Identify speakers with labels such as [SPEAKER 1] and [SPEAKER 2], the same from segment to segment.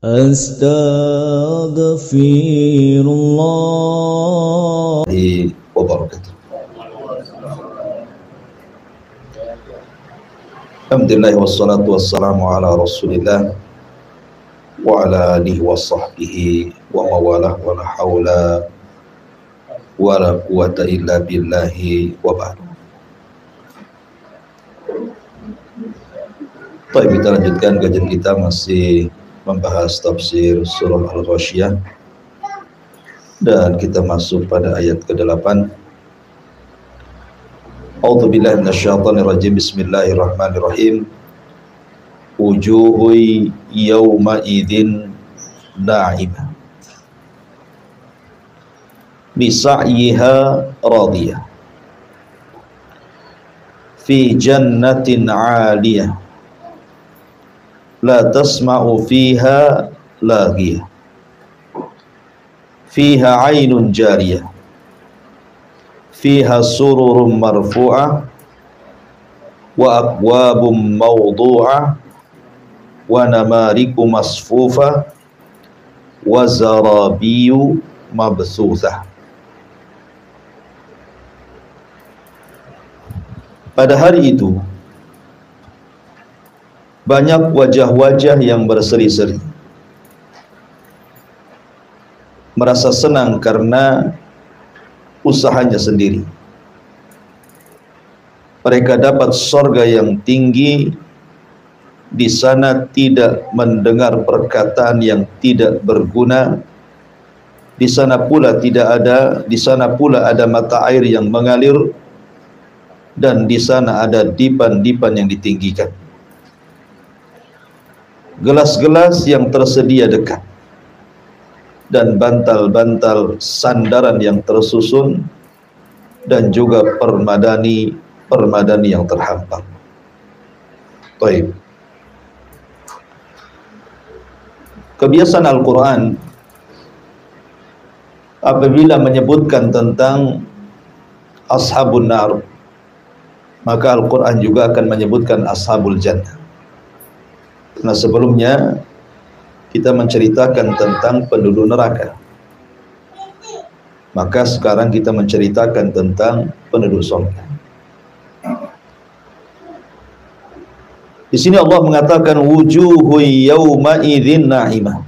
[SPEAKER 1] Astaghfirullah wabarakatuh. Alhamdulillah wassalatu wassalamu ala Rasulillah wa ala alihi wa sahbihi wa mawalah wa la hawla wa la quwata illa billahi wa ba'du. Baik, kita lanjutkan kajian kita masih membahas tafsir surah Al-Ghasyiyah dan kita masuk pada ayat ke-8. A'udzubillahi minasyaitonir rajim. Bismillahirrahmanirrahim. Wujuhu yawma idzin na'imah bi sa'yiha radiyah fi jannatin 'aliyah la tasma'u fiha laghiyah fiha 'ainun jariyah fiha sururun marfu'ah wa akwabun mawdu'ah wa namariku masfufah wa zarabiyu mabsuthah. Pada hari itu banyak wajah-wajah yang berseri-seri, merasa senang karena usahanya sendiri. Mereka dapat surga yang tinggi. Di sana tidak mendengar perkataan yang tidak berguna. Di sana pula ada mata air yang mengalir, dan di sana ada dipan-dipan yang ditinggikan. Gelas-gelas yang tersedia dekat, dan bantal-bantal sandaran yang tersusun, dan juga permadani yang terhampar. Baik. Kebiasaan Al-Quran apabila menyebutkan tentang ashabun nar, maka Al-Quran juga akan menyebutkan ashabul jannah. Nah, sebelumnya kita menceritakan tentang penduduk neraka, maka sekarang kita menceritakan tentang penduduk surga. Di sini Allah mengatakan wujuhu yawma idzin na'imah.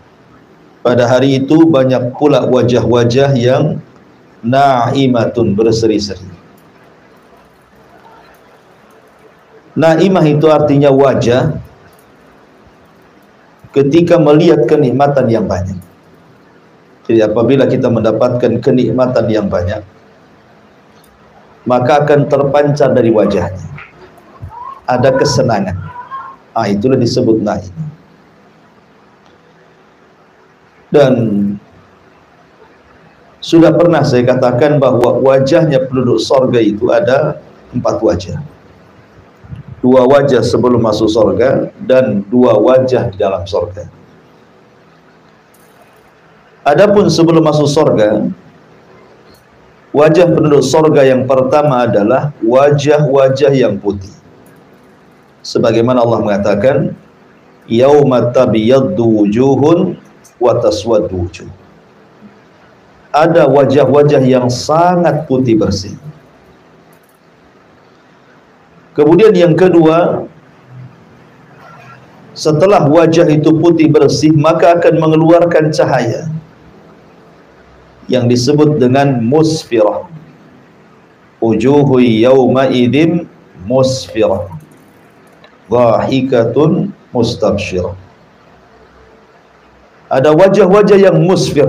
[SPEAKER 1] Pada hari itu banyak pula wajah-wajah yang na'imatun, berseri-seri. Na'imah itu artinya wajah ketika melihat kenikmatan yang banyak. Jadi apabila kita mendapatkan kenikmatan yang banyak, maka akan terpancar dari wajahnya ada kesenangan. Itulah disebut na'im. Dan sudah pernah saya katakan bahwa wajahnya penduduk surga itu ada 4 wajah. 2 wajah sebelum masuk surga dan 2 wajah di dalam surga. Adapun sebelum masuk surga, wajah penduduk surga yang pertama adalah wajah-wajah yang putih. Sebagaimana Allah mengatakan, yauma tabyaddu wujuhun wa taswaddu wujuh. Ada wajah-wajah yang sangat putih bersih. Kemudian yang kedua, setelah wajah itu putih bersih, maka akan mengeluarkan cahaya yang disebut dengan musfirah. Wujuhu yawma idzin musfirah, dhahikatun mustabsyirah. Ada wajah-wajah yang musfir,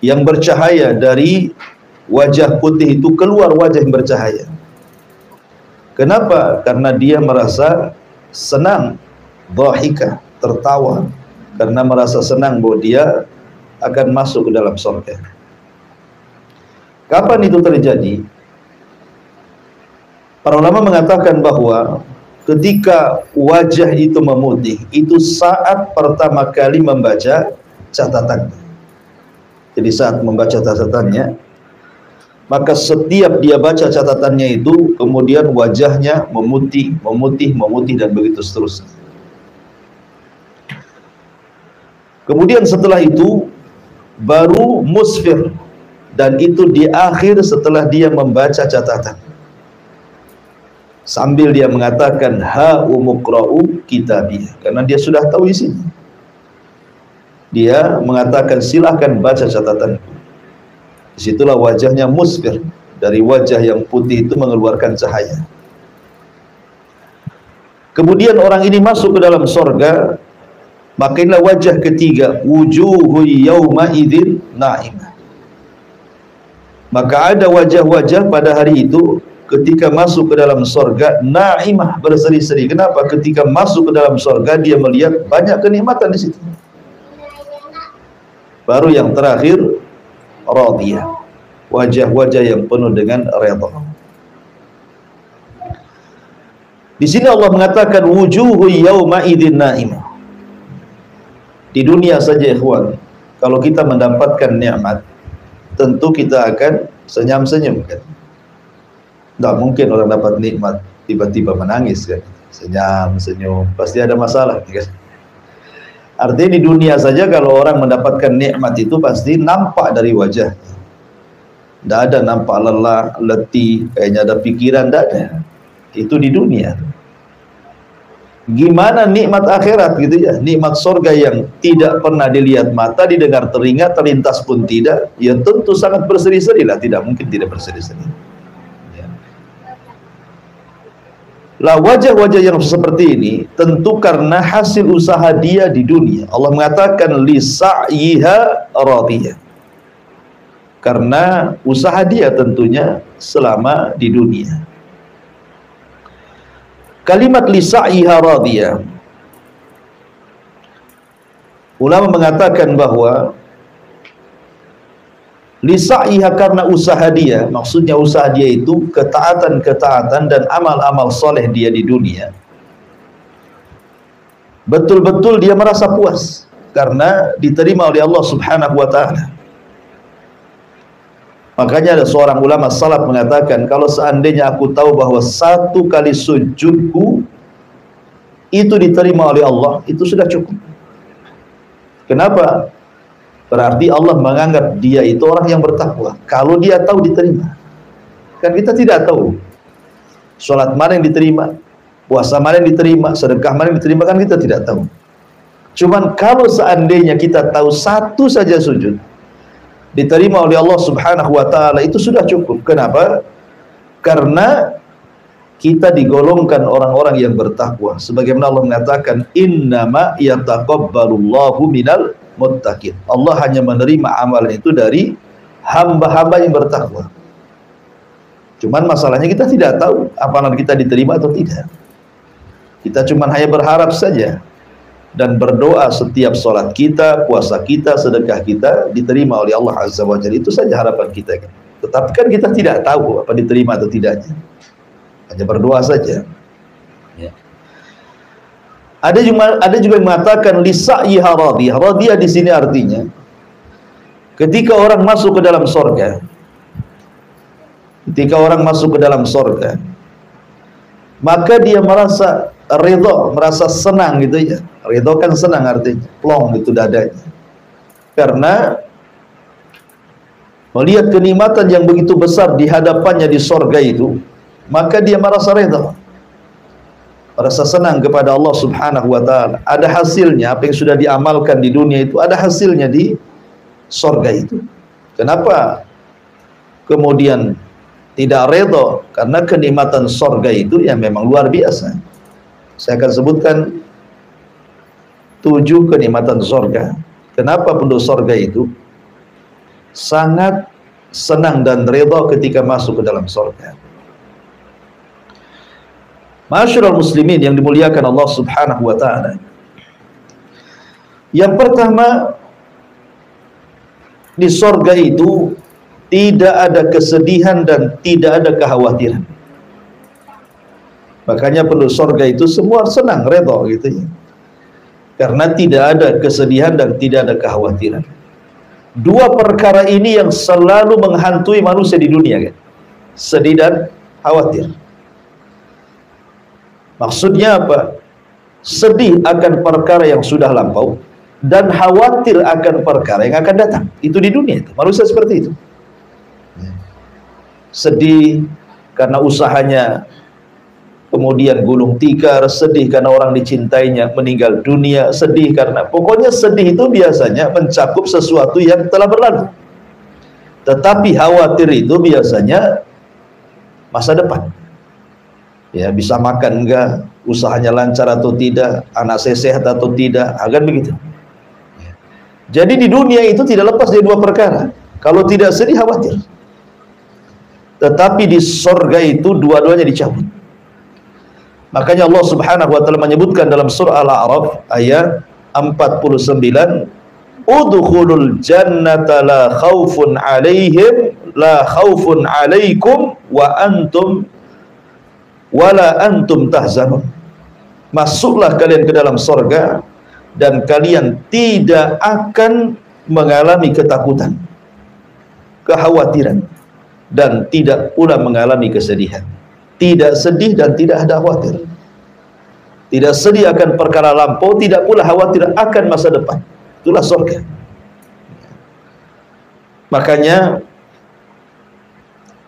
[SPEAKER 1] yang bercahaya. Dari wajah putih itu keluar wajah yang bercahaya. Kenapa? Karena dia merasa senang, dhahika, tertawa, karena merasa senang bahwa dia akan masuk ke dalam surga. Kapan itu terjadi? Para ulama mengatakan bahwa ketika wajah itu memutih, itu saat pertama kali membaca catatan. Jadi saat membaca catatannya, maka setiap dia baca catatannya itu, kemudian wajahnya memutih, memutih, memutih, dan begitu seterusnya. Kemudian setelah itu baru musfir, dan itu di akhir setelah dia membaca catatan, sambil dia mengatakan ha umuqra'u kitabi, karena dia sudah tahu isinya. Dia mengatakan silahkan baca catatanku. Disitulah wajahnya musfir, dari wajah yang putih itu mengeluarkan cahaya. Kemudian orang ini masuk ke dalam sorga, maka inilah wajah ketiga, wujuhu yawma idzin na'imah. Maka ada wajah-wajah pada hari itu ketika masuk ke dalam sorga na'imah, berseri-seri. Kenapa? Ketika masuk ke dalam sorga dia melihat banyak kenikmatan di situ. Baru yang terakhir radiyah, wajah-wajah yang penuh dengan redha. Di sini Allah mengatakan wujuhu yauma idzin na'imah. Di dunia saja ikhwan, kalau kita mendapatkan nikmat, tentu kita akan senyum-senyum kan. Tidak mungkin orang dapat nikmat tiba-tiba menangis kan. Senyum-senyum, pasti ada masalah kan. Artinya di dunia saja kalau orang mendapatkan nikmat itu pasti nampak dari wajah. Tidak ada nampak lelah, letih, kayaknya ada pikiran, tidak ada. Itu di dunia. Gimana nikmat akhirat gitu ya, nikmat surga yang tidak pernah dilihat mata, didengar telinga, terlintas pun tidak, ya tentu sangat berseri-seri lah, tidak mungkin tidak berseri-seri. Ya. Lah wajah-wajah yang seperti ini tentu karena hasil usaha dia di dunia. Allah mengatakan li sa'yiha radiyah, karena usaha dia tentunya selama di dunia. Kalimat li sa'yiha radiyah, ulama mengatakan bahwa li sa'yiha karena usaha dia, maksudnya usaha dia itu ketaatan-ketaatan dan amal-amal soleh dia di dunia. Betul-betul dia merasa puas karena diterima oleh Allah Subhanahu wa ta'ala. Makanya ada seorang ulama salaf mengatakan, kalau seandainya aku tahu bahwa satu kali sujudku itu diterima oleh Allah, itu sudah cukup. Kenapa? Berarti Allah menganggap dia itu orang yang bertakwa. Kalau dia tahu diterima. Kan kita tidak tahu sholat mana yang diterima, puasa mana yang diterima, sedekah mana yang diterima, kan kita tidak tahu. Cuman kalau seandainya kita tahu satu saja sujud diterima oleh Allah Subhanahu wa ta'ala, itu sudah cukup. Kenapa? Karena kita digolongkan orang-orang yang bertakwa. Sebagaimana Allah mengatakan, innama yataqabbalullahu minal muttaqin. Allah hanya menerima amalan itu dari hamba-hamba yang bertakwa. Cuman masalahnya kita tidak tahu amalan kita diterima atau tidak. Kita cuman hanya berharap saja dan berdoa setiap sholat kita, puasa kita, sedekah kita diterima oleh Allah Azza wa Jalla. Itu saja harapan kita. Tetapi kan kita tidak tahu apa diterima atau tidaknya. Hanya berdoa saja. Ya. Ada juga yang mengatakan li sa'yiha radiyah. Radiyah di sini artinya ketika orang masuk ke dalam sorga, maka dia merasa ridho, merasa senang gitu ya. Ridho kan senang artinya, plong gitu dadanya. Karena melihat kenikmatan yang begitu besar di hadapannya di sorga itu, maka dia merasa ridho, merasa senang kepada Allah Subhanahu wa ta'ala. Ada hasilnya, apa yang sudah diamalkan di dunia itu ada hasilnya di sorga itu. Kenapa kemudian tidak ridho? Karena kenikmatan sorga itu yang memang luar biasa. Saya akan sebutkan 7 kenikmatan sorga. Kenapa penduduk sorga itu sangat senang dan ridho ketika masuk ke dalam sorga. Ma'asyiral muslimin yang dimuliakan Allah Subhanahu wa ta'ala. Yang pertama, di sorga itu tidak ada kesedihan dan tidak ada kekhawatiran. Makanya penduduk sorga itu semua senang, ridho gitu ya. Karena tidak ada kesedihan dan tidak ada kekhawatiran. 2 perkara ini yang selalu menghantui manusia di dunia kan? Sedih dan khawatir. Maksudnya apa? Sedih akan perkara yang sudah lampau, dan khawatir akan perkara yang akan datang. Itu di dunia itu. Manusia seperti itu. Sedih karena usahanya kemudian gulung tikar, sedih karena orang dicintainya meninggal dunia, sedih karena, pokoknya sedih itu biasanya mencakup sesuatu yang telah berlalu. Tetapi khawatir itu biasanya masa depan. Ya, bisa makan enggak, usahanya lancar atau tidak, anak saya sehat atau tidak, akan begitu. Jadi di dunia itu tidak lepas dari dua perkara. Kalau tidak sedih, khawatir. Tetapi di surga itu dua-duanya dicabut. Makanya Allah Subhanahu wa taala menyebutkan dalam surah Al-A'raf ayat 49, udkhulul jannata la khaufun 'alaihim la khaufun 'alaikum wa antum wala antum tahzanun. Masuklah kalian ke dalam surga dan kalian tidak akan mengalami ketakutan, kekhawatiran, dan tidak pula mengalami kesedihan. Tidak sedih dan tidak ada khawatir. Tidak sedih akan perkara lampau, tidak pula khawatir akan masa depan. Itulah surga. Makanya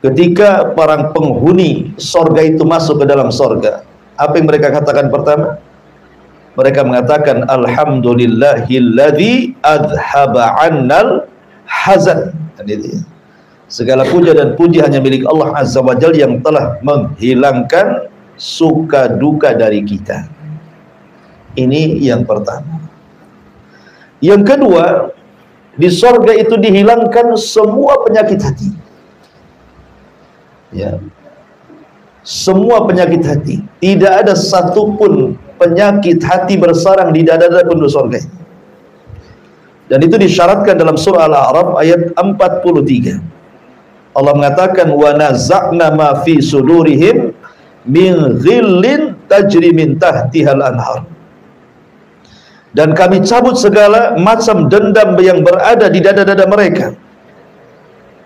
[SPEAKER 1] ketika para penghuni surga itu masuk ke dalam surga, apa yang mereka katakan pertama? Mereka mengatakan alhamdulillahilladzi adhaba 'annal hazan. Segala puja dan puji hanya milik Allah Azza wa Jalla yang telah menghilangkan suka duka dari kita. Ini yang pertama. Yang kedua, di sorga itu dihilangkan semua penyakit hati. Ya, semua penyakit hati. Tidak ada satupun penyakit hati bersarang di dada-dada penduduk sorga. Dan itu disyaratkan dalam surah Al-A'raf ayat 43. Allah mengatakan wa naza'na ma fi sudurihim min ghillin tajri min tahtihal anhar. Dan kami cabut segala macam dendam yang berada di dada-dada mereka,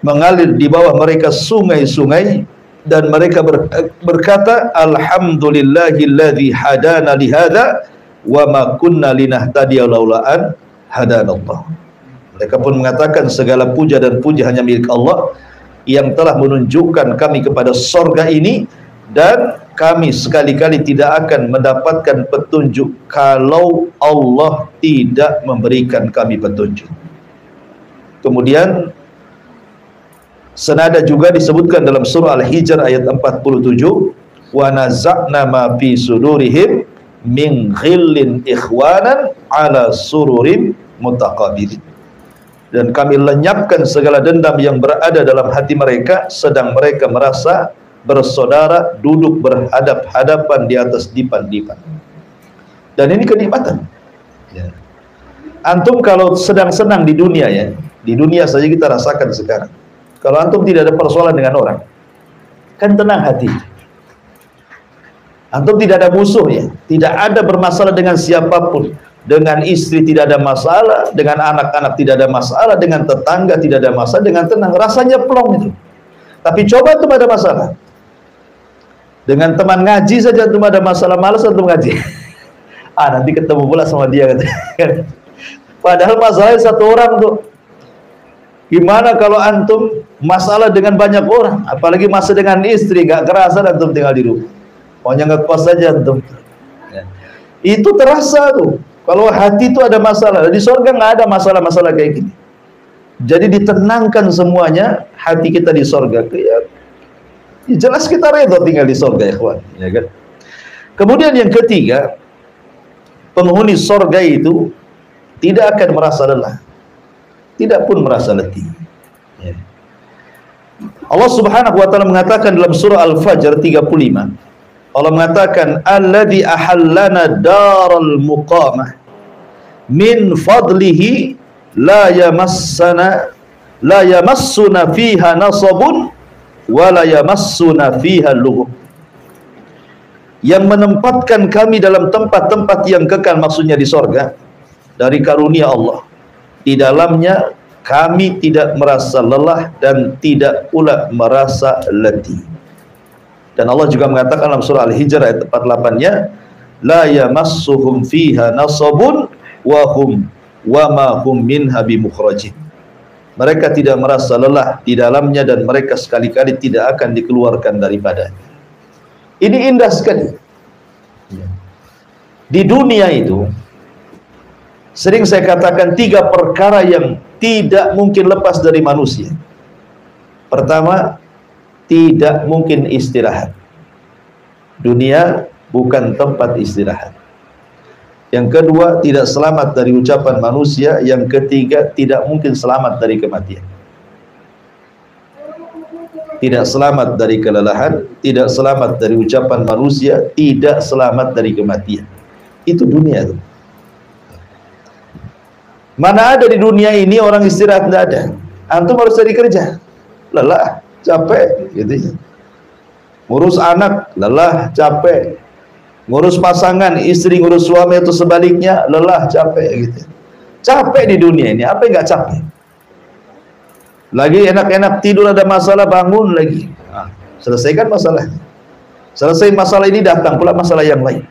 [SPEAKER 1] mengalir di bawah mereka sungai-sungai, dan mereka berkata alhamdulillahilladzi hadana li hadza wa ma kunna linahtadiya laula an hadanallah. Mereka pun mengatakan segala puja dan puji hanya milik Allah yang telah menunjukkan kami kepada surga ini, dan kami sekali-kali tidak akan mendapatkan petunjuk kalau Allah tidak memberikan kami petunjuk. Kemudian senada juga disebutkan dalam surah Al-Hijr ayat 47, wa naza'na ma fi sudurihim min ghillin ikhwanan ala sururim mutaqabilin. Dan kami lenyapkan segala dendam yang berada dalam hati mereka, sedang mereka merasa bersaudara duduk berhadap-hadapan di atas dipan-dipan. Dan ini kenikmatan. Ya. Antum kalau sedang senang di dunia, ya, di dunia saja kita rasakan sekarang. Kalau antum tidak ada persoalan dengan orang, kan tenang hati. Antum tidak ada musuh, ya, tidak ada bermasalah dengan siapapun. Dengan istri tidak ada masalah, dengan anak-anak tidak ada masalah, dengan tetangga tidak ada masalah, dengan tenang, rasanya plong itu. Tapi coba tuh ada masalah. Dengan teman ngaji saja tuh ada masalah, malas untuk ngaji. Nanti ketemu pula sama dia. Padahal masalahnya satu orang tuh. Gimana kalau antum masalah dengan banyak orang, apalagi masa dengan istri, gak kerasa antum tinggal di rumah. Pokoknya nggak kuas saja antum. Itu terasa tuh. Kalau hati itu ada masalah, di surga nggak ada masalah-masalah kayak gini. Jadi ditenangkan semuanya hati kita di surga. Ya, jelas kita redha tinggal di surga, ikhwan, ya kan? Kemudian yang ketiga, penghuni surga itu tidak akan merasa lelah, tidak pun merasa letih. Ya. Allah Subhanahu wa taala mengatakan dalam surah Al-Fajr 35, Allah mengatakan alladzi ahallana daral muqamah min fadlihi la yamassuna fiha nasabun wa la yamassuna fiha lughub. Yang menempatkan kami dalam tempat-tempat yang kekal, maksudnya di sorga, dari karunia Allah. Di dalamnya kami tidak merasa lelah dan tidak pula merasa letih. Dan Allah juga mengatakan dalam surah Al-Hijr ayat 48-nya, la yamassuhum fiha nasabun wa hum wa ma hum minha bimukhrajin. Mereka tidak merasa lelah di dalamnya dan mereka sekali-kali tidak akan dikeluarkan daripadanya. Ini indah sekali. Di dunia itu sering saya katakan 3 perkara yang tidak mungkin lepas dari manusia. Pertama, tidak mungkin istirahat. Dunia bukan tempat istirahat. Yang kedua, tidak selamat dari ucapan manusia. Yang ketiga, tidak mungkin selamat dari kematian. Tidak selamat dari kelelahan, tidak selamat dari ucapan manusia, tidak selamat dari kematian. Itu dunia itu. Mana ada di dunia ini orang istirahat? Tidak ada. Antum harus cari kerja, lelah, capek, gitu ya. Ngurus anak, lelah, capek. Ngurus pasangan, istri ngurus suami atau sebaliknya, lelah, capek, gitu. Capek di dunia ini, apa yang nggak capek? Lagi enak-enak tidur ada masalah, bangun lagi. Nah, selesaikan masalahnya. Selesai masalah ini, datang pula masalah yang lain.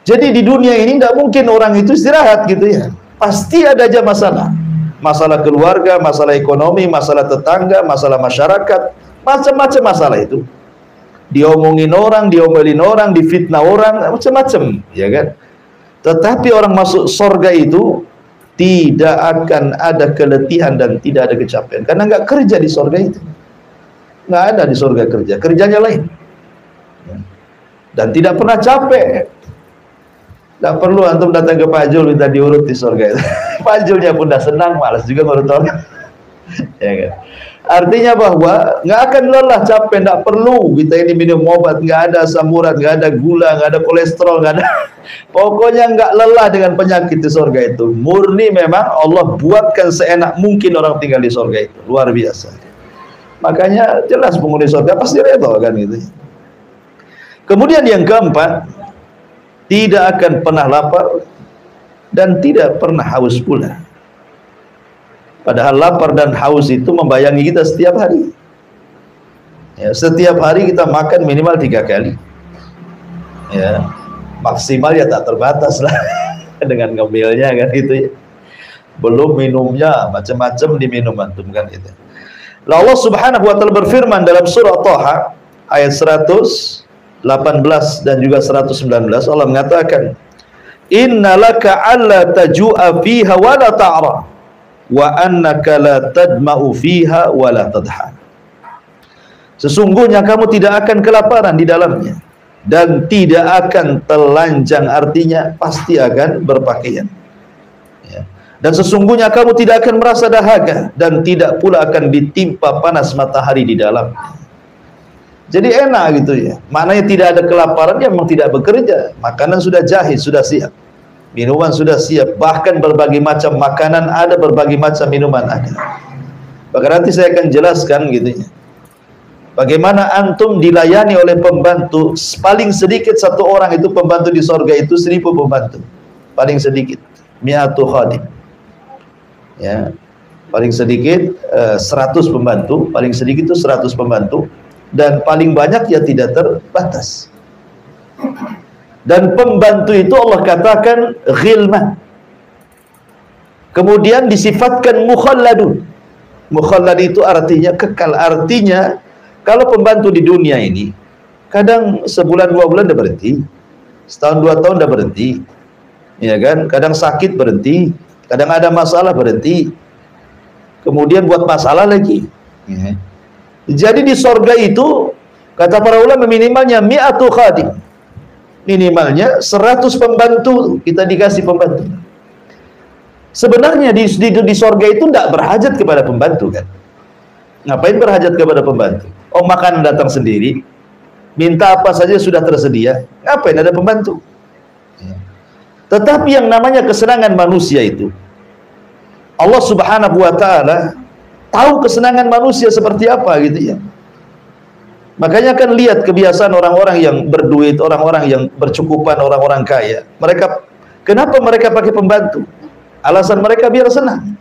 [SPEAKER 1] Jadi di dunia ini tidak mungkin orang itu istirahat, gitu ya. Pasti ada aja masalah. Masalah keluarga, masalah ekonomi, masalah tetangga, masalah masyarakat, macam-macam masalah itu. Diomongin orang, diomelin orang, difitnah orang, macam-macam, ya kan? Tetapi orang masuk surga itu tidak akan ada keletihan dan tidak ada kecapean, karena nggak kerja di surga itu. Nggak ada di surga kerja, kerjanya lain. Dan tidak pernah capek. Nggak perlu antum datang ke Pak Jul minta diurut di surga itu. Pak Julnya pun udah senang, malas juga ngurut orang. Ya kan? Artinya bahwa nggak akan lelah, capek, nggak perlu kita ini minum obat, nggak ada asam urat, nggak ada gula, nggak ada kolesterol, nggak ada. Pokoknya nggak lelah dengan penyakit di surga itu. Murni memang Allah buatkan seenak mungkin orang tinggal di surga itu, luar biasa. Makanya jelas penghuni surga pasti redha kan gitu. Kemudian yang keempat, tidak akan pernah lapar dan tidak pernah haus pula. Padahal lapar dan haus itu membayangi kita setiap hari. Ya, setiap hari kita makan minimal 3 kali. Ya, maksimal ya tak terbatas lah dengan ngemilnya kan gitu ya. Belum minumnya, macam-macam diminum antum kan gitu. Lalu Allah Subhanahu wa taala berfirman dalam surah Thaha ayat 118 dan juga 119, Allah mengatakan, "Innalaka alla taju'a fiha wa la ta'ra." Wa annaka la tadma'u fiha wa la tadha. Sesungguhnya kamu tidak akan kelaparan di dalamnya dan tidak akan telanjang, artinya pasti akan berpakaian. Ya. Dan sesungguhnya kamu tidak akan merasa dahaga dan tidak pula akan ditimpa panas matahari di dalamnya. Jadi enak gitu ya. Maknanya tidak ada kelaparan, dia memang tidak bekerja. Makanan sudah jahit, sudah siap. Minuman sudah siap, bahkan berbagai macam makanan ada, berbagai macam minuman ada. Bahkan nanti saya akan jelaskan gitu ya. Bagaimana antum dilayani oleh pembantu, paling sedikit 1 orang itu pembantu di sorga itu 1000 pembantu. Paling sedikit, 100 khadim. Ya. Paling sedikit 100 pembantu, paling sedikit itu 100 pembantu, dan paling banyak ya tidak terbatas. Dan pembantu itu Allah katakan ghilman. Kemudian disifatkan mukhalladun. Mukhallad itu artinya kekal. Artinya kalau pembantu di dunia ini kadang sebulan 2 bulan udah berhenti, setahun 2 tahun udah berhenti, ya kan? Kadang sakit berhenti, kadang ada masalah berhenti, kemudian buat masalah lagi. Jadi di sorga itu kata para ulama minimalnya 100 khadim. Minimalnya 100 pembantu kita dikasih pembantu. Sebenarnya di sorga itu tidak berhajat kepada pembantu kan. Ngapain berhajat kepada pembantu? Oh, makanan datang sendiri, minta apa saja sudah tersedia, ngapain ada pembantu? Tetapi yang namanya kesenangan manusia itu, Allah Subhanahu wa taala tahu kesenangan manusia seperti apa gitu ya. Makanya kan lihat kebiasaan orang-orang yang berduit, orang-orang yang bercukupan, orang-orang kaya. Kenapa mereka pakai pembantu? Alasan mereka biar senang.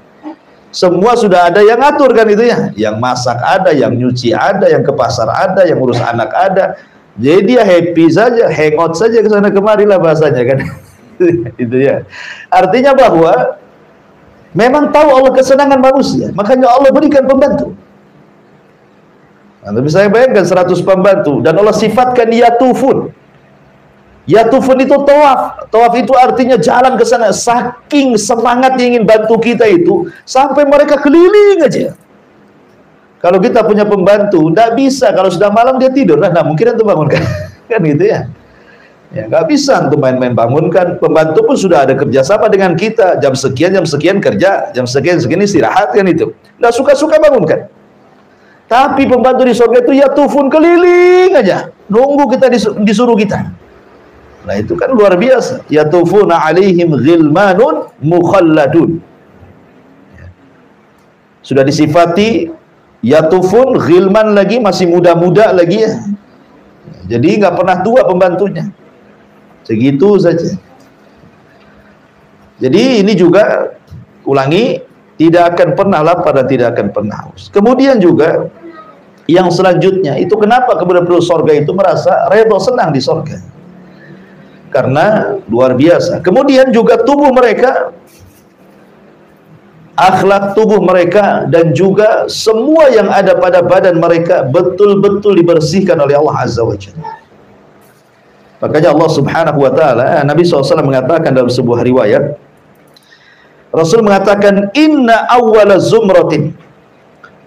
[SPEAKER 1] Semua sudah ada yang ngatur kan itu ya. Yang masak ada, yang nyuci ada, yang ke pasar ada, yang urus anak ada. Jadi dia happy saja, hangout saja ke sana kemari lah bahasanya kan. Itu ya. Artinya bahwa memang tahu Allah kesenangan manusia, makanya Allah berikan pembantu. Nah, tapi saya bayangkan 100 pembantu dan Allah sifatkan yatufun. Yatufun itu tawaf. Tawaf itu artinya jalan ke sana. Saking semangatnya ingin bantu kita itu sampai mereka keliling aja. Kalau kita punya pembantu, tidak bisa. Kalau sudah malam dia tidur, nah mungkin itu bangunkan. Kan gitu ya. Ya nggak bisa untuk main-main bangunkan. Pembantu pun sudah ada kerjasama dengan kita. Jam sekian kerja, jam sekian istirahat kan itu. Nggak suka-suka bangunkan. Tapi pembantu di surga itu yatufun keliling aja, nunggu kita disuruh kita. Nah itu kan luar biasa. Yatufuna alaihim ghilmanun mukhalladun. Sudah disifati yatufun, ghilman lagi, masih muda-muda lagi ya. Jadi nggak pernah tua pembantunya. Segitu saja. Jadi ini juga ulangi, tidak akan pernah lapar dan tidak akan pernah haus. Kemudian juga yang selanjutnya itu kenapa kemudian penduduk sorga itu merasa redha, senang di sorga, karena luar biasa. Kemudian juga tubuh mereka, akhlak tubuh mereka, dan juga semua yang ada pada badan mereka betul-betul dibersihkan oleh Allah Azza wa Jalla. Makanya Allah Subhanahu wa taala, Nabi SAW mengatakan dalam sebuah riwayat, Rasul mengatakan, inna awwala zumratin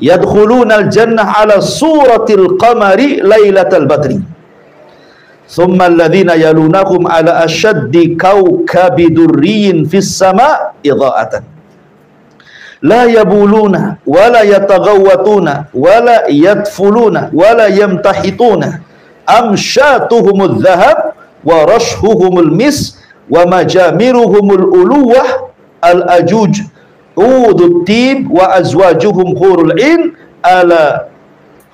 [SPEAKER 1] yadkhulunal jannah ala suratil qamari lailatal badri thumma alladhina yalunahum ala ashaddi kawkabi durriyin fis sama' idha'atan la yabuluna wala yataghawwatuna wala yadfuluna wala yamtahituna amshatuhumul dhahab wa rashhuhumul mis wa majamiruhumul uluwah al-ajuj udut tin wa azwajuhum hurul in ala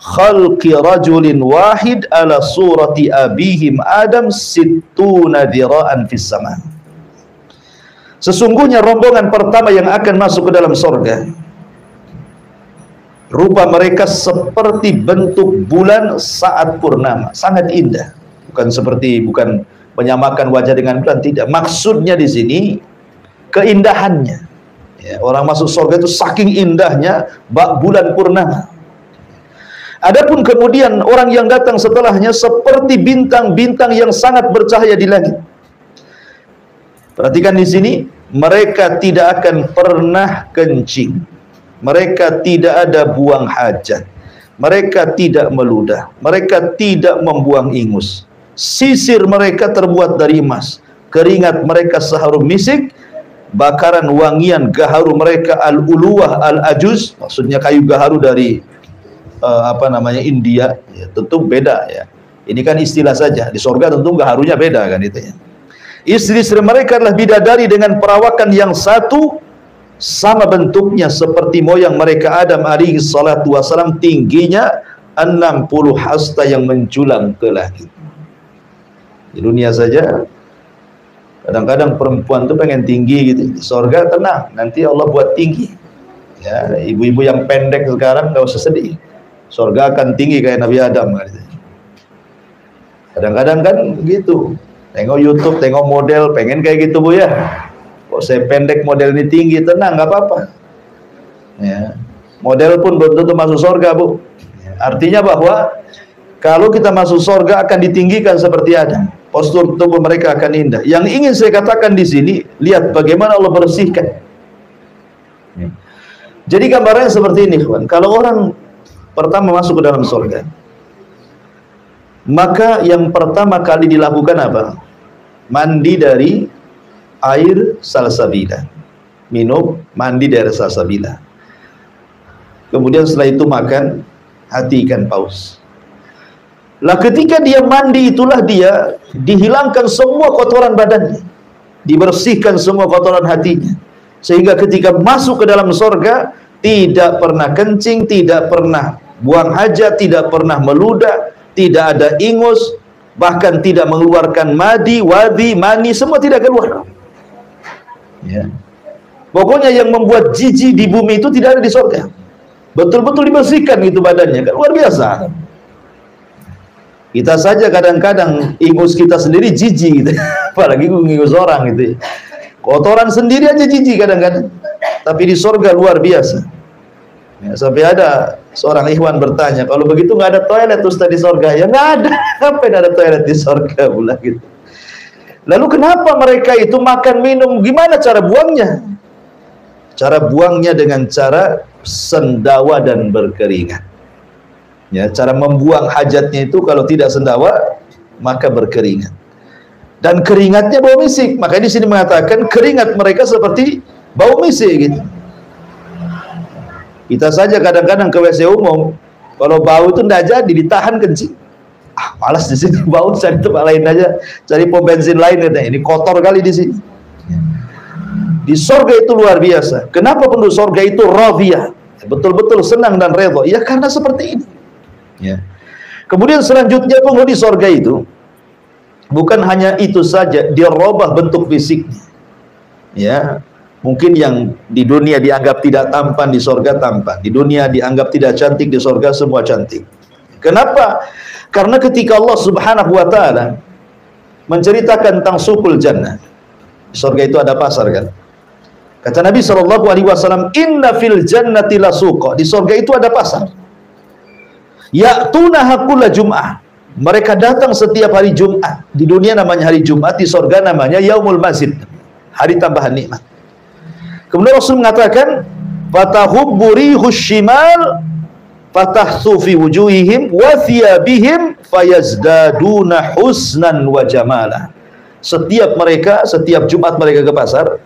[SPEAKER 1] khalqi rajulin wahid ala surati abihim Adam sittuna dhira'an fis sama. Sesungguhnya rombongan pertama yang akan masuk ke dalam sorga, rupa mereka seperti bentuk bulan saat purnama, sangat indah. Bukan menyamakan wajah dengan bulan, tidak. Maksudnya di sini keindahannya. Ya, orang masuk surga itu saking indahnya bak bulan purnama. Adapun kemudian orang yang datang setelahnya seperti bintang-bintang yang sangat bercahaya di langit. Perhatikan di sini, mereka tidak akan pernah kencing. Mereka tidak ada buang hajat. Mereka tidak meludah. Mereka tidak membuang ingus. Sisir mereka terbuat dari emas. Keringat mereka seharum misik. Bakaran wangian gaharu mereka al-uluwah al-ajuz, maksudnya kayu gaharu dari India ya, tentu beda ya. Ini kan istilah saja. Di surga tentu gaharunya beda kan itu ya. Istri-istri mereka adalah bidadari dengan perawakan yang satu, sama bentuknya seperti moyang mereka Adam alaihi salatu wasalam, tingginya 60 hasta yang menjulang ke langit. Di dunia saja kadang-kadang perempuan tuh pengen tinggi gitu. Di surga tenang, nanti Allah buat tinggi. Ya, ibu-ibu yang pendek sekarang nggak usah sedih. Surga akan tinggi kayak Nabi Adam. Kadang-kadang kan gitu. Tengok YouTube, tengok model, pengen kayak gitu bu ya. Kok saya pendek model ini tinggi, tenang, nggak apa-apa. Ya, model pun belum tentu masuk surga bu. Ya, artinya bahwa kalau kita masuk surga akan ditinggikan seperti Adam. Postur tubuh mereka akan indah. Yang ingin saya katakan di sini, lihat bagaimana Allah bersihkan. Jadi gambarannya seperti ini, kawan. Kalau orang pertama masuk ke dalam surga, maka yang pertama kali dilakukan apa? Mandi dari air salsabila. Minum, mandi dari salsabila. Kemudian setelah itu makan hati ikan paus. Lah ketika dia mandi itulah dia dihilangkan semua kotoran badannya, dibersihkan semua kotoran hatinya, sehingga ketika masuk ke dalam surga tidak pernah kencing, tidak pernah buang hajat, tidak pernah meludah, tidak ada ingus, bahkan tidak mengeluarkan madi, wadi, mani, semua tidak keluar. Ya. Pokoknya yang membuat jijik di bumi itu tidak ada di surga. Betul-betul dibersihkan itu badannya, kan luar biasa. Kita saja kadang-kadang ingus kita sendiri jijik gitu. Apalagi ingus orang gitu. Kotoran sendiri aja jijik kadang-kadang. Tapi di surga luar biasa. Ya, sampai ada seorang ikhwan bertanya, kalau begitu nggak ada toilet Ustaz di surga? Ya nggak ada. Ngapain ada toilet di surga pula gitu. Lalu kenapa mereka itu makan minum? Gimana cara buangnya? Cara buangnya dengan cara sendawa dan berkeringat. Ya, cara membuang hajatnya itu kalau tidak sendawa maka berkeringat. Dan keringatnya bau misik. Makanya di sini mengatakan keringat mereka seperti bau misik gitu. Kita saja kadang-kadang ke WC umum, kalau bau itu tidak jadi, ditahan kencing. Malas di sini bau, cari tempat lain aja, cari pom bensin lain. Ini kotor kali di sini. Di surga itu luar biasa. Kenapa penduduk surga itu radiyah? Betul-betul senang dan redha. Ya karena seperti ini. Ya. Kemudian selanjutnya penghuni surga itu bukan hanya itu saja, dia robah bentuk fisiknya. Ya, mungkin yang di dunia dianggap tidak tampan di surga tampan, di dunia dianggap tidak cantik, di surga semua cantik. Kenapa? Karena ketika Allah Subhanahu wa taala menceritakan tentang sukul jannah, di surga itu ada pasar kan? Kata Nabi SAW, inna fil jannati lasuqa, di surga itu ada pasar. Ya'tunaha kulla jum'ah, mereka datang setiap hari Jumat. Di dunia namanya hari Jumat, di surga namanya yaumul mazid, hari tambahan nikmat. Kemudian Rasul mengatakan, fatahubbu rihus shimal fatahsu fi wujuhihim wa thiyabihim fayazdaduna husnan wa jamala. Setiap Jumat mereka ke pasar,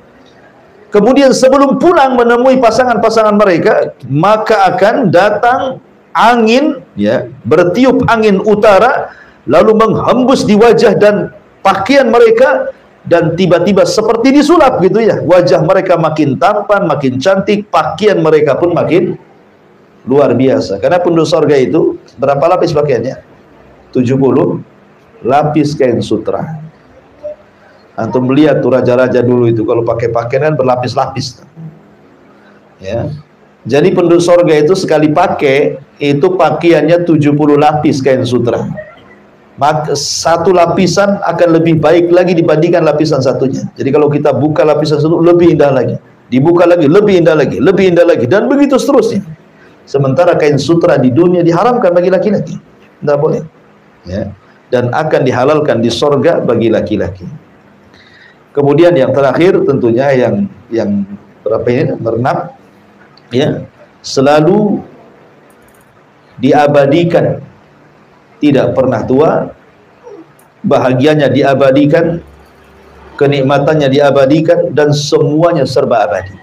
[SPEAKER 1] kemudian sebelum pulang menemui pasangan-pasangan mereka, maka akan datang angin, ya, bertiup angin utara, lalu menghembus di wajah dan pakaian mereka, dan tiba-tiba seperti disulap gitu ya, wajah mereka makin tampan, makin cantik, pakaian mereka pun makin luar biasa. Karena penduduk surga itu berapa lapis pakaiannya? 70 lapis kain sutra. Antum lihat tuh raja-raja dulu itu kalau pakai pakaian berlapis-lapis. Ya. Jadi penduduk surga itu sekali pakai itu pakaiannya 70 lapis kain sutra. Maka satu lapisan akan lebih baik lagi dibandingkan lapisan satunya. Jadi kalau kita buka lapisan satu lebih indah lagi, dibuka lagi lebih indah lagi, lebih indah lagi, dan begitu seterusnya. Sementara kain sutra di dunia diharamkan bagi laki-laki, tidak boleh. Ya. Dan akan dihalalkan di surga bagi laki-laki. Kemudian yang terakhir tentunya yang berapa ini? Bernab, ya, selalu diabadikan, tidak pernah tua, bahagianya diabadikan, kenikmatannya diabadikan, dan semuanya serba abadi.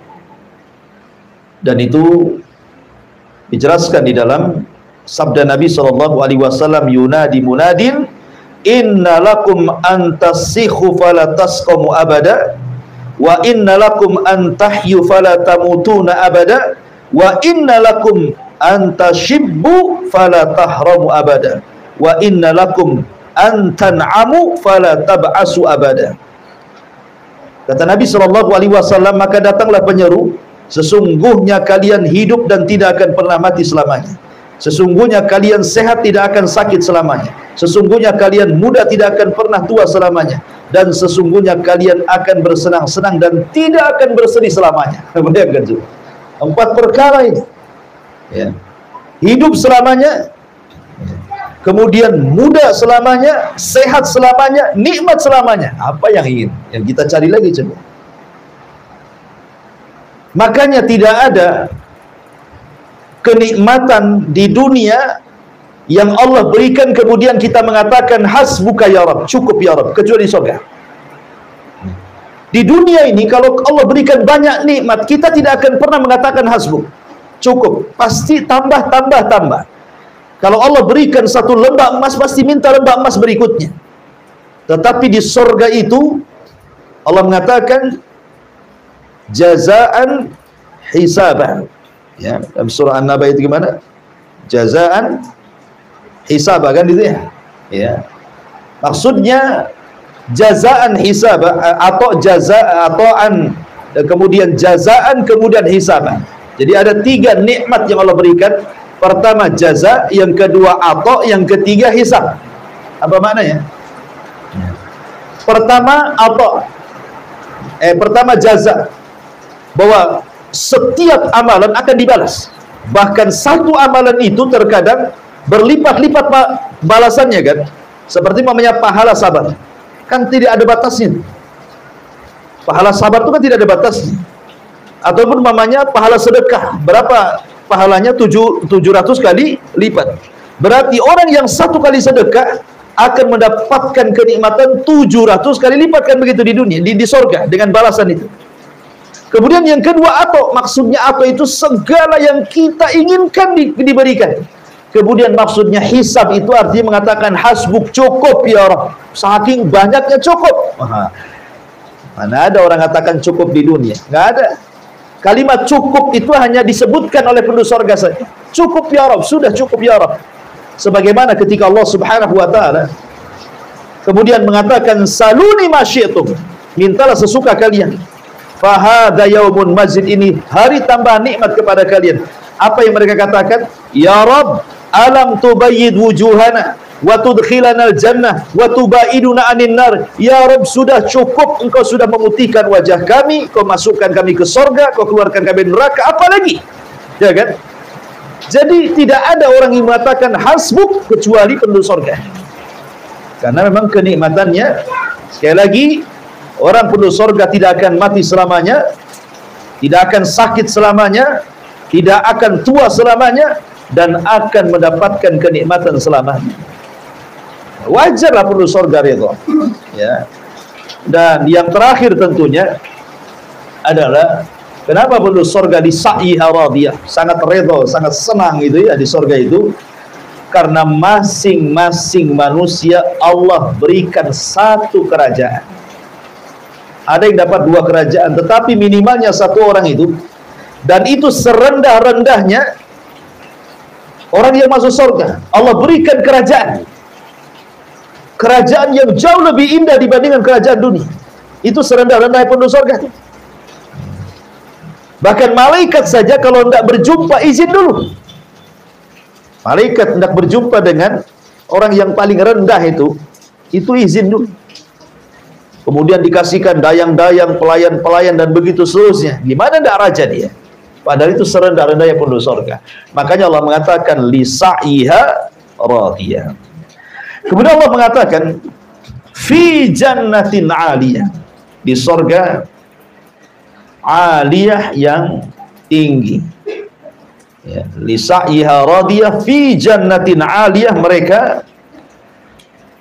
[SPEAKER 1] Dan itu dijelaskan di dalam sabda Nabi SAW, yunadi munadin, inna lakum antasikhu falatasqamu abada, wa inna lakum antahyu falatamutuna abada, wa inna lakum antashibbu falatahramu abada, wa inna lakum antan'amu falatab'asu abada. Kata Nabi SAW, maka datanglah penyeru, sesungguhnya kalian hidup dan tidak akan pernah mati selamanya. Sesungguhnya kalian sehat tidak akan sakit selamanya. Sesungguhnya kalian muda tidak akan pernah tua selamanya. Dan sesungguhnya kalian akan bersenang-senang dan tidak akan bersedih selamanya. Bayangkan juga 4 perkara ini. Ya. Hidup selamanya, kemudian muda selamanya, sehat selamanya, nikmat selamanya. Apa yang ingin? Yang kita cari lagi coba. Makanya tidak ada kenikmatan di dunia yang Allah berikan kemudian kita mengatakan hasbuka ya Rabb, cukup ya Rabb, kecuali surga. Di dunia ini kalau Allah berikan banyak nikmat, kita tidak akan pernah mengatakan hasbuk, cukup, pasti tambah. Kalau Allah berikan satu lembah emas, pasti minta lembah emas berikutnya. Tetapi di surga itu Allah mengatakan jazaan hisaba. Ya, dalam surah An-Naba itu gimana? Jazaan hisaba kan gitu ya. Ya. Maksudnya jazaan hisaba atau kemudian jazaan kemudian hisaba. Jadi ada 3 nikmat yang Allah berikan. Pertama jaza, yang kedua atau, yang ketiga hisab.
[SPEAKER 2] Apa maknanya? Pertama pertama jaza, bahwa setiap amalan akan dibalas. Bahkan satu amalan itu terkadang berlipat-lipat balasannya kan. Seperti namanya pahala sabar, kan tidak ada batasnya. Pahala sabar itu kan tidak ada batasnya. Ataupun namanya pahala sedekah, berapa pahalanya? 700 kali lipat. Berarti orang yang satu kali sedekah akan mendapatkan kenikmatan 700 kali lipat, kan begitu di dunia, di sorga, dengan balasan itu. Kemudian yang kedua, maksudnya itu segala yang kita inginkan diberikan. Kemudian maksudnya hisab itu artinya mengatakan hasbuk, cukup ya Allah, saking banyaknya cukup. Mana ada orang katakan cukup di dunia? Nggak ada. Kalimat cukup itu hanya disebutkan oleh penduduk surga saja. Cukup ya Rabb, sudah cukup ya Rabb. Sebagaimana ketika Allah Subhanahu wa taala kemudian mengatakan saluni ma syi'tum, mintalah sesuka kalian. Fa hadza yaumun mazid, ini hari tambah nikmat kepada kalian. Apa yang mereka katakan? Ya Rabb, alam tubayyid wujuhana wa tudkhilana al-jannah wa tubaiduna anin nar. Ya Rabb, sudah cukup, engkau sudah memutihkan wajah kami, kau masukkan kami ke surga, kau keluarkan kami dari neraka, apa lagi? Ya kan? Jadi tidak ada orang yang mengatakan hasbuk kecuali penduduk surga. Karena memang kenikmatannya, sekali lagi, orang penduduk surga tidak akan mati selamanya, tidak akan sakit selamanya, tidak akan tua selamanya, dan akan mendapatkan kenikmatan selamanya. Wajarlah penduduk surga itu. Ya. Dan yang terakhir tentunya adalah kenapa penduduk surga di sa'iha radiyah, sangat redha, sangat senang itu ya di surga itu, karena masing-masing manusia Allah berikan satu kerajaan. Ada yang dapat 2 kerajaan, tetapi minimalnya 1 orang itu, dan itu serendah-rendahnya orang yang masuk surga, Allah berikan kerajaan. Kerajaan yang jauh lebih indah dibandingkan kerajaan dunia. Itu serendah-rendahnya penduduk surga. Bahkan malaikat saja kalau tidak berjumpa izin dulu. Malaikat hendak berjumpa dengan orang yang paling rendah itu izin dulu. Kemudian dikasihkan dayang-dayang, pelayan-pelayan, dan begitu seterusnya. Gimana tidak raja dia? Padahal itu serendah-rendahnya penduduk surga. Makanya Allah mengatakan lisa'iha radiyah. Kemudian Allah mengatakan fi jannatin aliyah, di surga aliyah yang tinggi. Ya, lisa'iha radiyah fi jannatin aliyah, mereka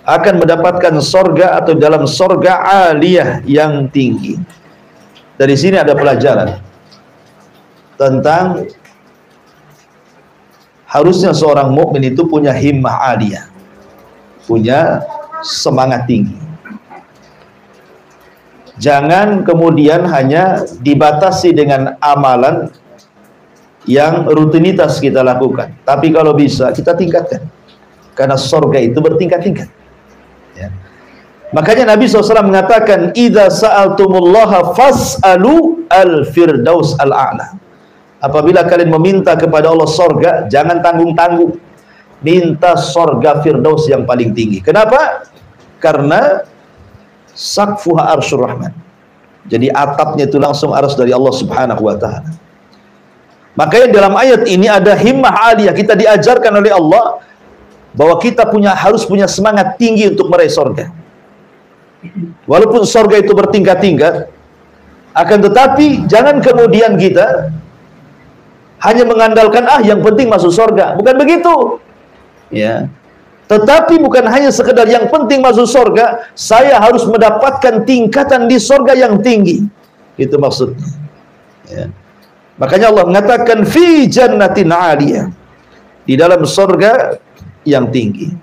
[SPEAKER 2] akan mendapatkan surga atau dalam surga aliyah yang tinggi. Dari sini ada pelajaran tentang harusnya seorang mukmin itu punya himmah aliyah, punya semangat tinggi. Jangan kemudian hanya dibatasi dengan amalan yang rutinitas kita lakukan, tapi kalau bisa kita tingkatkan, karena surga itu bertingkat-tingkat. Ya. Makanya Nabi SAW mengatakan, idza sa'altumullaha fas'alu al-firdaus al-a'la. Apabila kalian meminta kepada Allah surga, jangan tanggung-tanggung, minta surga firdaus yang paling tinggi. Kenapa? Karena saqfuha arsyur rahman, jadi atapnya itu langsung arsy dari Allah Subhanahu wa taala. Makanya dalam ayat ini ada himmah aliyah, kita diajarkan oleh Allah bahwa kita harus punya semangat tinggi untuk meraih surga. Walaupun surga itu bertingkat-tingkat, akan tetapi jangan kemudian kita hanya mengandalkan yang penting masuk surga. Bukan begitu. Ya. Tetapi bukan hanya sekedar yang penting masuk surga, saya harus mendapatkan tingkatan di surga yang tinggi. Itu maksudnya. Ya. Makanya Allah mengatakan fi jannatin aliyah, di dalam surga yang tinggi.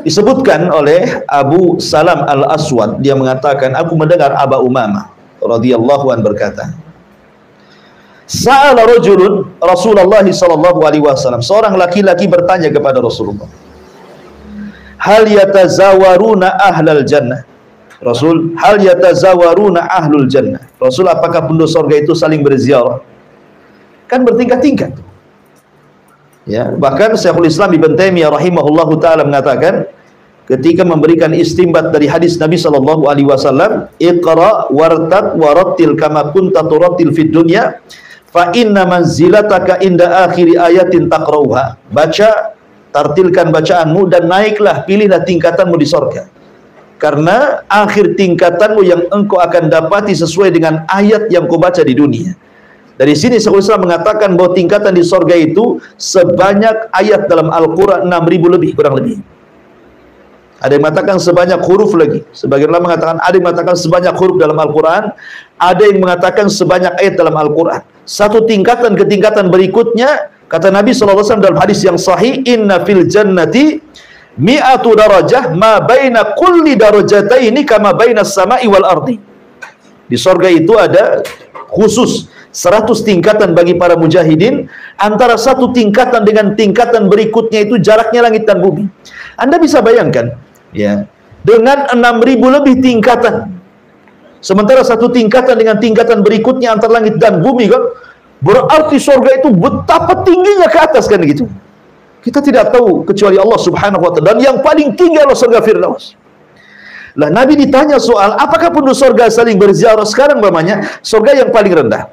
[SPEAKER 2] Disebutkan oleh Abu Salam Al-Aswad, dia mengatakan, aku mendengar Aba Umamah radhiyallahu an berkata, sa'ala rajulun Rasulullah sallallahu alaihi wasallam, seorang laki-laki bertanya kepada Rasulullah, hal yatazawaruna ahlal jannah, Rasul, hal yatazawaruna ahlul jannah, Rasul, apakah penduduk surga itu saling berziarah? Kan bertingkat-tingkat. Ya, bahkan Syekhul Islam Ibn Taimiyah rahimahullahu taala mengatakan ketika memberikan istinbat dari hadis Nabi sallallahu alaihi wasallam, "Iqra wartaq warattil kama kunta turattil fid dunya, fa inna manzilataka inda akhiri ayatin taqrauha." Baca, tartilkan bacaanmu dan naiklah, pilihlah tingkatanmu di surga. Karena akhir tingkatanmu yang engkau akan dapati sesuai dengan ayat yang kau baca di dunia. Dari sini Syekhul Islam mengatakan bahwa tingkatan di surga itu sebanyak ayat dalam Al-Quran 6.000 lebih, kurang lebih. Ada yang mengatakan sebanyak huruf lagi. Sebagian ulama mengatakan, ada yang mengatakan sebanyak huruf dalam Al-Quran, ada yang mengatakan sebanyak ayat dalam Al-Quran. Satu tingkatan ke tingkatan berikutnya, kata Nabi SAW dalam hadis yang sahih, "Inna fil jannati mi'atu darajah ma baina kulli darajataini kama baina samai wal ardi." Di surga itu ada khusus 100 tingkatan bagi para mujahidin. Antara satu tingkatan dengan tingkatan berikutnya itu jaraknya langit dan bumi. Anda bisa bayangkan, ya, dengan 6.000 lebih tingkatan, sementara satu tingkatan dengan tingkatan berikutnya antara langit dan bumi, kan berarti surga itu betapa tingginya ke atas, kan gitu. Kita tidak tahu kecuali Allah Subhanahu wa taala, dan yang paling tinggi adalah surga Firdaus. Lah Nabi ditanya soal apakah penduduk surga saling berziarah. Sekarang namanya surga yang paling rendah.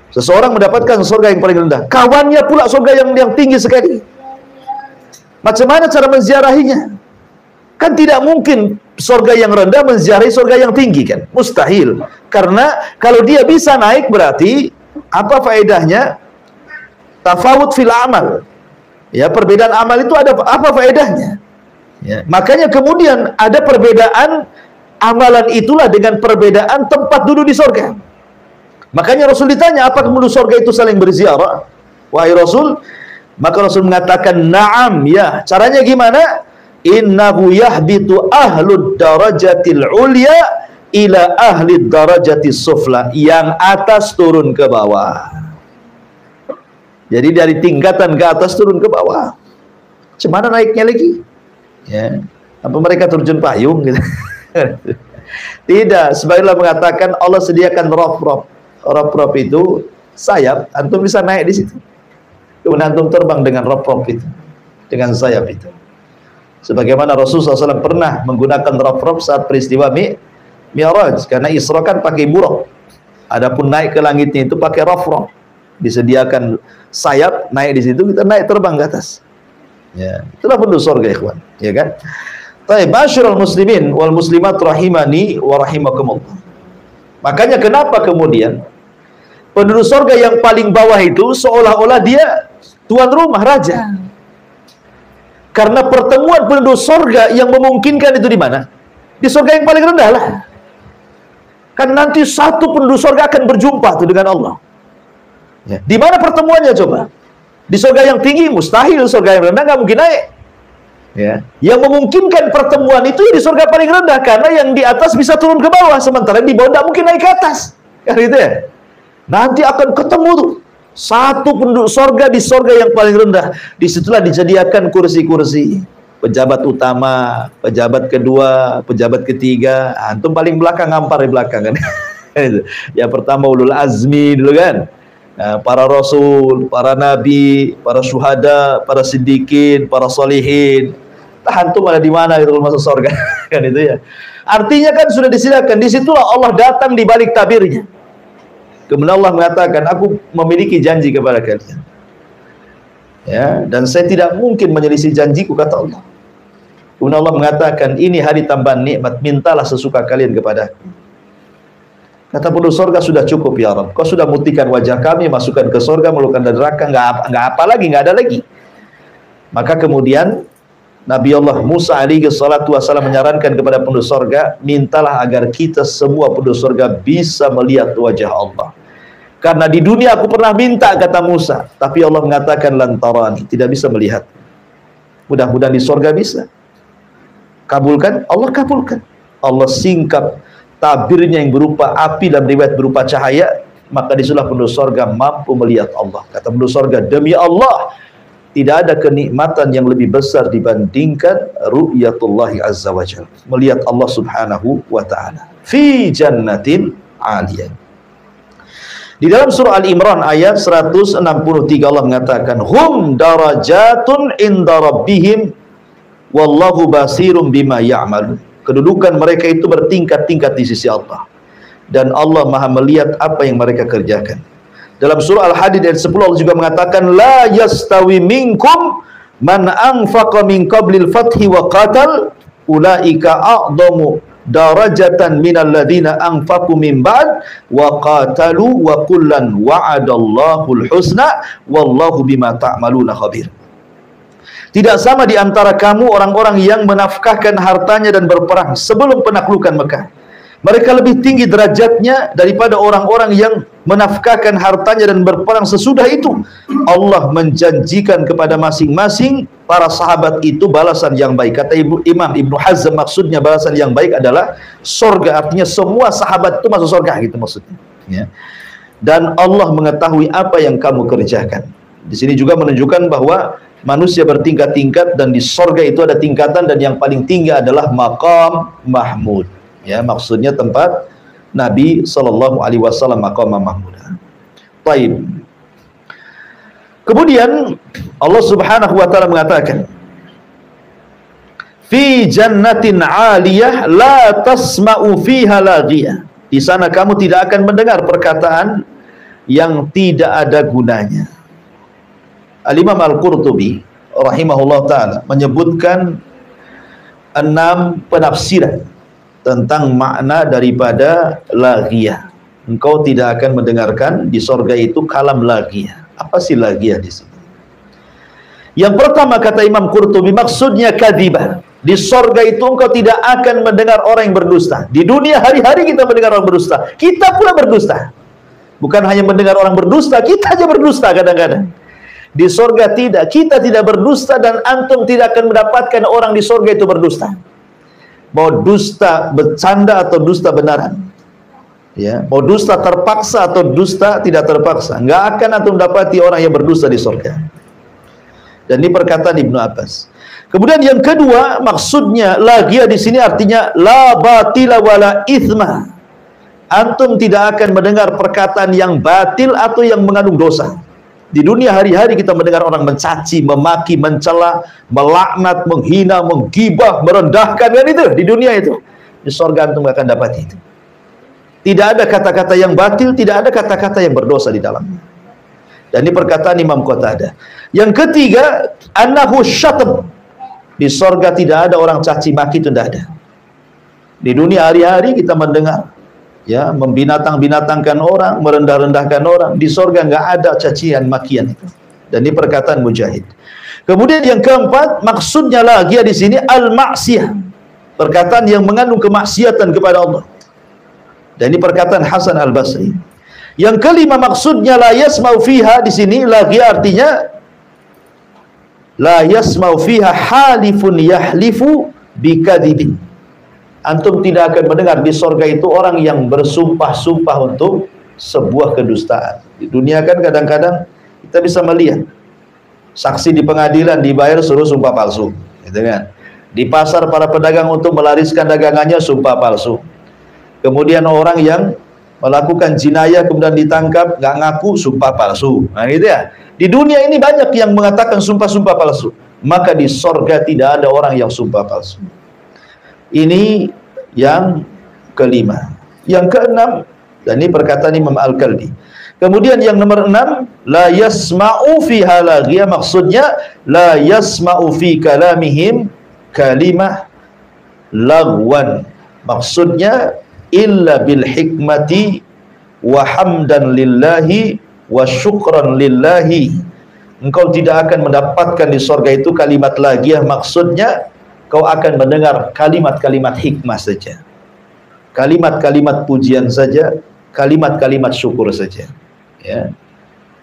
[SPEAKER 2] Seseorang mendapatkan surga yang paling rendah, kawannya pula surga yang tinggi sekali. Macam mana cara menziarahinya? Kan tidak mungkin surga yang rendah menziarahi surga yang tinggi, kan? Mustahil. Karena kalau dia bisa naik, berarti apa faedahnya? Tafawut fil amal. Ya, perbedaan amal itu ada apa faedahnya? Ya, makanya kemudian ada perbedaan amalan itulah dengan perbedaan tempat duduk di surga. Makanya Rasul ditanya, apakah penduduk surga itu saling berziarah? Wahai Rasul, maka Rasul mengatakan, na'am, ya. Caranya gimana? Innahu yahbitu ahlud darajatil ulya ila ahli darajatis sufla. Yang atas turun ke bawah. Jadi dari tingkatan ke atas turun ke bawah. Cemana naiknya lagi? Ya. Apa mereka terjun payung gitu? Tidak. Sebagian mengatakan Allah sediakan rob-rob. Rob-rob itu sayap, antum bisa naik di situ. Kemudian antum terbang dengan rob-rob itu, dengan sayap itu. Sebagaimana Rasulullah SAW pernah menggunakan rob-rob saat peristiwa Mi'raj, karena Isra kan pakai buruk. Adapun naik ke langitnya itu pakai rob-rob. Disediakan sayap, naik di situ, kita naik terbang ke atas. Ya, itulah penduduk surga, ikhwan, ya kan? Baik, masyarul muslimin wal muslimat rahimani wa rahimakumullah. Makanya kenapa kemudian penduduk surga yang paling bawah itu seolah-olah dia tuan rumah, raja. Karena pertemuan penduduk surga yang memungkinkan itu di mana? Di surga yang paling rendah lah. Kan nanti satu penduduk surga akan berjumpa tuh dengan Allah. Ya. Di mana pertemuannya coba? Di surga yang tinggi mustahil, surga yang rendah nggak mungkin naik. Ya. Yang memungkinkan pertemuan itu di surga paling rendah, karena yang di atas bisa turun ke bawah, sementara di bawah tidak mungkin naik ke atas, kan gitu ya. Nanti akan ketemu tuh satu penduduk surga di surga yang paling rendah. Disitulah disediakan kursi-kursi pejabat utama, pejabat kedua, pejabat ketiga. Antum paling belakang, ngampar di belakang kan. Yang pertama ulul azmi dulu kan. Nah, para rasul, para nabi, para syuhada, para siddiqin, para solihin. Antum ada di mana itu masuk surga kan itu ya. Artinya kan sudah disediakan. Disitulah Allah datang di balik tabirnya. Kemudian Allah mengatakan, aku memiliki janji kepada kalian. Ya, dan saya tidak mungkin menyelisih janjiku, kata Allah. Kemudian Allah mengatakan, ini hari tambahan nikmat, mintalah sesuka kalian kepadaku. Kata penduduk surga, sudah cukup ya Rabb. Kau sudah mutikan wajah kami, masukkan ke surga, meluluhkan dari neraka, nggak apa lagi, nggak ada lagi. Maka kemudian Nabi Allah Musa alaihi salatu wassalam menyarankan kepada penduduk surga, mintalah agar kita semua penduduk surga bisa melihat wajah Allah. Karena di dunia aku pernah minta, kata Musa, tapi Allah mengatakan lantarani, tidak bisa melihat. Mudah-mudahan di surga bisa. Kabulkan? Allah kabulkan. Allah singkap tabirnya yang berupa api dan riwayat berupa cahaya, maka disitulah penduduk surga mampu melihat Allah. Kata penduduk surga, demi Allah, tidak ada kenikmatan yang lebih besar dibandingkan ru'yatullahi azza wa jalla, melihat Allah subhanahu wa ta'ala fi jannatin aliyah. Di dalam surah Al-Imran ayat 163 Allah mengatakan, hum darajatun inda rabbihim wallahu basirum bima ya'malun. Kedudukan mereka itu bertingkat-tingkat di sisi Allah, dan Allah Maha melihat apa yang mereka kerjakan. Dalam surah Al-Hadid ayat 10 Allah juga mengatakan, la yastawi minkum man anfaqa min qablil fathi wa qatal ulaika a'dhamu darajatan minal ladina anfaqu min ba'd wa qatalu wa kullan wa'adallahul husna wallahu bima ta'maluna khabir. Tidak sama di antara kamu orang-orang yang menafkahkan hartanya dan berperang sebelum penaklukan Mekah. Mereka lebih tinggi derajatnya daripada orang-orang yang menafkahkan hartanya dan berperang sesudah itu. Allah menjanjikan kepada masing-masing para sahabat itu balasan yang baik. Kata Imam Ibnu Hazm, maksudnya balasan yang baik adalah sorga. Artinya semua sahabat itu masuk sorga, gitu maksudnya, ya. Dan Allah mengetahui apa yang kamu kerjakan. Di sini juga menunjukkan bahwa manusia bertingkat-tingkat, dan di sorga itu ada tingkatan, dan yang paling tinggi adalah maqam mahmud. Ya, maksudnya tempat Nabi sallallahu alaihi wasallam, maqam mahmud. Baik. Kemudian Allah Subhanahu wa taala mengatakan, fi jannatin 'aliyah la tasma'u fiha laghiyah. Di sana kamu tidak akan mendengar perkataan yang tidak ada gunanya. Al-Imam Al-Qurtubi rahimahullah taala menyebutkan 6 penafsiran tentang makna daripada laghiyah. Engkau tidak akan mendengarkan di sorga itu kalam laghiyah. Apa sih laghiyah di sini? Yang pertama kata Imam Qurtubi, maksudnya kadzibah. Di sorga itu engkau tidak akan mendengar orang yang berdusta. Di dunia hari-hari kita mendengar orang berdusta. Kita pula berdusta. Bukan hanya mendengar orang berdusta, kita aja berdusta kadang-kadang. Di sorga tidak, kita tidak berdusta, dan antum tidak akan mendapatkan orang di sorga itu berdusta. Mau dusta bercanda atau dusta benaran, ya, mau dusta terpaksa atau dusta tidak terpaksa, nggak akan antum dapati orang yang berdusta di surga. Dan ini perkataan Ibnu Abbas. Kemudian yang kedua, maksudnya laghiyah di sini artinya la batila wala ithma. Antum tidak akan mendengar perkataan yang batil atau yang mengandung dosa. Di dunia hari-hari kita mendengar orang mencaci, memaki, mencela, melaknat, menghina, menggibah, merendahkan, kan itu di dunia itu. Di surga antum akan dapat itu. Tidak ada kata-kata yang batil, tidak ada kata-kata yang berdosa di dalamnya. Dan ini perkataan Imam Qatadah. Yang ketiga, annahu syatm. Di surga tidak ada orang caci maki, itu tidak ada. Di dunia hari-hari kita mendengar, ya, membinatang-binatangkan orang, merendah-rendahkan orang. Di sorga nggak ada cacian makian itu. Dan ini perkataan Mujahid. Kemudian yang keempat, maksudnya lagi di sini al-maksiyah, perkataan yang mengandung kemaksiatan kepada Allah. Dan ini perkataan Hasan Al-Basri. Yang kelima, maksudnya la yasma'u fiha, di sini lagi artinya la yasma'u fiha halifun yahlifu bikadzibin. Antum tidak akan mendengar di sorga itu orang yang bersumpah-sumpah untuk sebuah kedustaan. Di dunia kan kadang-kadang kita bisa melihat saksi di pengadilan dibayar suruh sumpah palsu, gitu kan. Di pasar para pedagang untuk melariskan dagangannya sumpah palsu. Kemudian orang yang melakukan jinayah kemudian ditangkap nggak ngaku, sumpah palsu. Nah gitu ya. Di dunia ini banyak yang mengatakan sumpah-sumpah palsu. Maka di sorga tidak ada orang yang sumpah palsu. Ini yang kelima. Yang keenam, dan ini perkataan Imam Al-Kalbi. Kemudian yang nomor 6, la yasma'u fiha laghiyah, maksudnya la yasma'u fi kalamihim kalimah lagwan. Maksudnya illa bil hikmati wa hamdan lillahi wa syukran lillahi. Engkau tidak akan mendapatkan di surga itu kalimat laghiyah, maksudnya kau akan mendengar kalimat-kalimat hikmah saja, kalimat-kalimat pujian saja, kalimat-kalimat syukur saja, ya.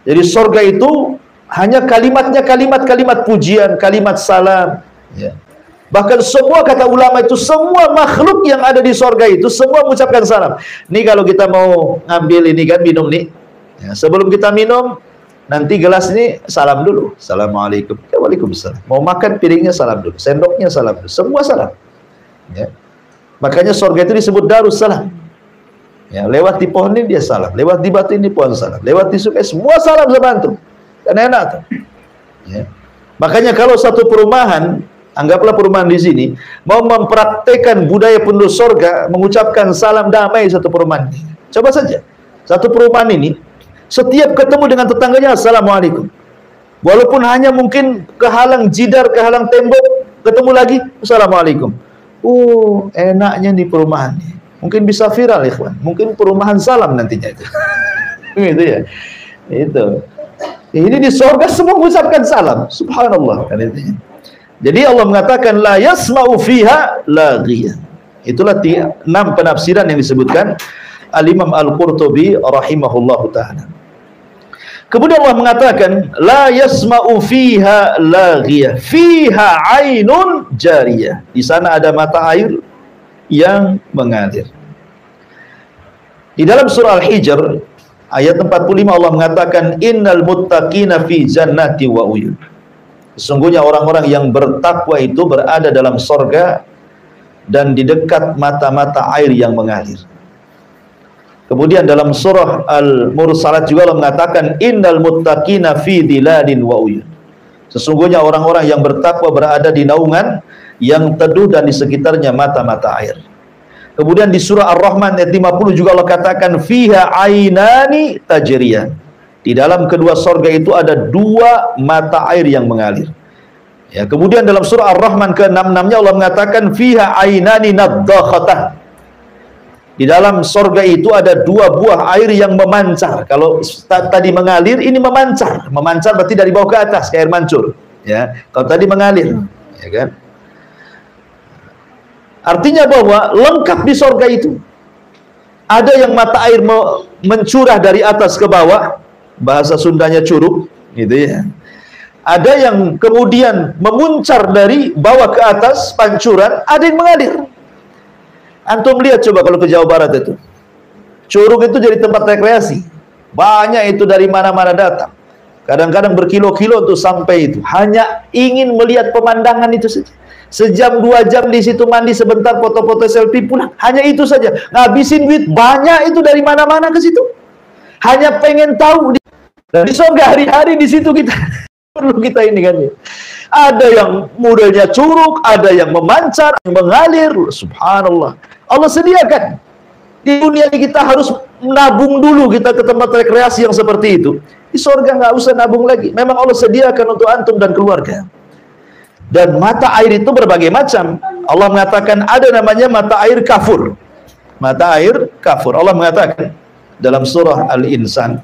[SPEAKER 2] Jadi surga itu hanya kalimatnya kalimat-kalimat pujian, kalimat salam, ya. Bahkan semua kata ulama itu, semua makhluk yang ada di surga itu semua mengucapkan salam. Nih kalau kita mau ngambil ini kan, minum nih, ya, sebelum kita minum nanti gelas ini salam dulu, assalamualaikum, ya, waalaikumsalam. Mau makan piringnya salam dulu, sendoknya salam dulu, semua salam, ya. Makanya surga itu disebut Darussalam. Ya, lewat di pohon ini dia salam, lewat di batu ini pohon salam, lewat di sungai semua salam sama antum. Kan enak tuh. Ya. Makanya kalau satu perumahan, anggaplah perumahan di sini mau mempraktekkan budaya penduduk surga mengucapkan salam damai satu perumahan ini. Coba saja. Satu perumahan ini setiap ketemu dengan tetangganya assalamualaikum. Walaupun hanya mungkin kehalang jidar, kehalang tembok, ketemu lagi assalamualaikum. Enaknya di perumahan ini. Mungkin bisa viral, ikhwan. Mungkin perumahan salam nantinya itu. Gitu ya. Itu. Ini di surga semua mengucapkan salam. Subhanallah. Kan itu. Jadi Allah mengatakan la yasma'u fiha laghiyah. Itulah 6 penafsiran yang disebutkan Al-Imam Al-Qurtubi rahimahullahu taala. Kemudian Allah mengatakan la yasma'u fiha laghiyah. Fiha ainun jariyah. Di sana ada mata air yang mengalir. Di dalam surah Al-Hijr ayat 45 Allah mengatakan innal muttaqina fi jannati wa uyun. Sesungguhnya orang-orang yang bertakwa itu berada dalam sorga dan di dekat mata-mata air yang mengalir. Kemudian dalam surah Al-Mursalat juga Allah mengatakan innal muttaqina fi dhilalin wa uyun. Sesungguhnya orang-orang yang bertakwa berada di naungan yang teduh dan di sekitarnya mata-mata air. Kemudian di surah Ar-Rahman ayat 50 juga Allah katakan fiha ainani tajriyan. Di dalam kedua sorga itu ada 2 mata air yang mengalir. Ya, kemudian dalam surah Ar-Rahman ke-66-nya Allah mengatakan fiha ainani naddakhatan. Di dalam sorga itu ada 2 buah air yang memancar. Kalau tadi mengalir, ini memancar. Memancar berarti dari bawah ke atas kayak air mancur. Ya, kalau tadi mengalir, ya kan? Artinya bahwa lengkap di sorga itu. Ada yang mata air mencurah dari atas ke bawah, bahasa Sundanya curug, gitu ya. Ada yang kemudian memuncar dari bawah ke atas, pancuran, ada yang mengalir. Antum lihat coba kalau ke Jawa Barat itu. Curug itu jadi tempat rekreasi. Banyak itu dari mana-mana datang. Kadang-kadang berkilo-kilo untuk sampai itu. Hanya ingin melihat pemandangan itu saja. Sejam 2 jam di situ mandi sebentar, foto-foto selfie pulang. Hanya itu saja. Ngabisin duit banyak itu dari mana-mana ke situ. Hanya pengen tahu. Di surga hari-hari di situ kita perlu kita ini kan. Ada yang modelnya curug, ada yang memancar, yang mengalir. Subhanallah. Allah sediakan. Di dunia ini kita harus nabung dulu kita ke tempat rekreasi yang seperti itu. Di surga nggak usah nabung lagi. Memang Allah sediakan untuk antum dan keluarga. Dan mata air itu berbagai macam. Allah mengatakan ada namanya mata air kafur. Mata air kafur. Allah mengatakan dalam surah Al-Insan,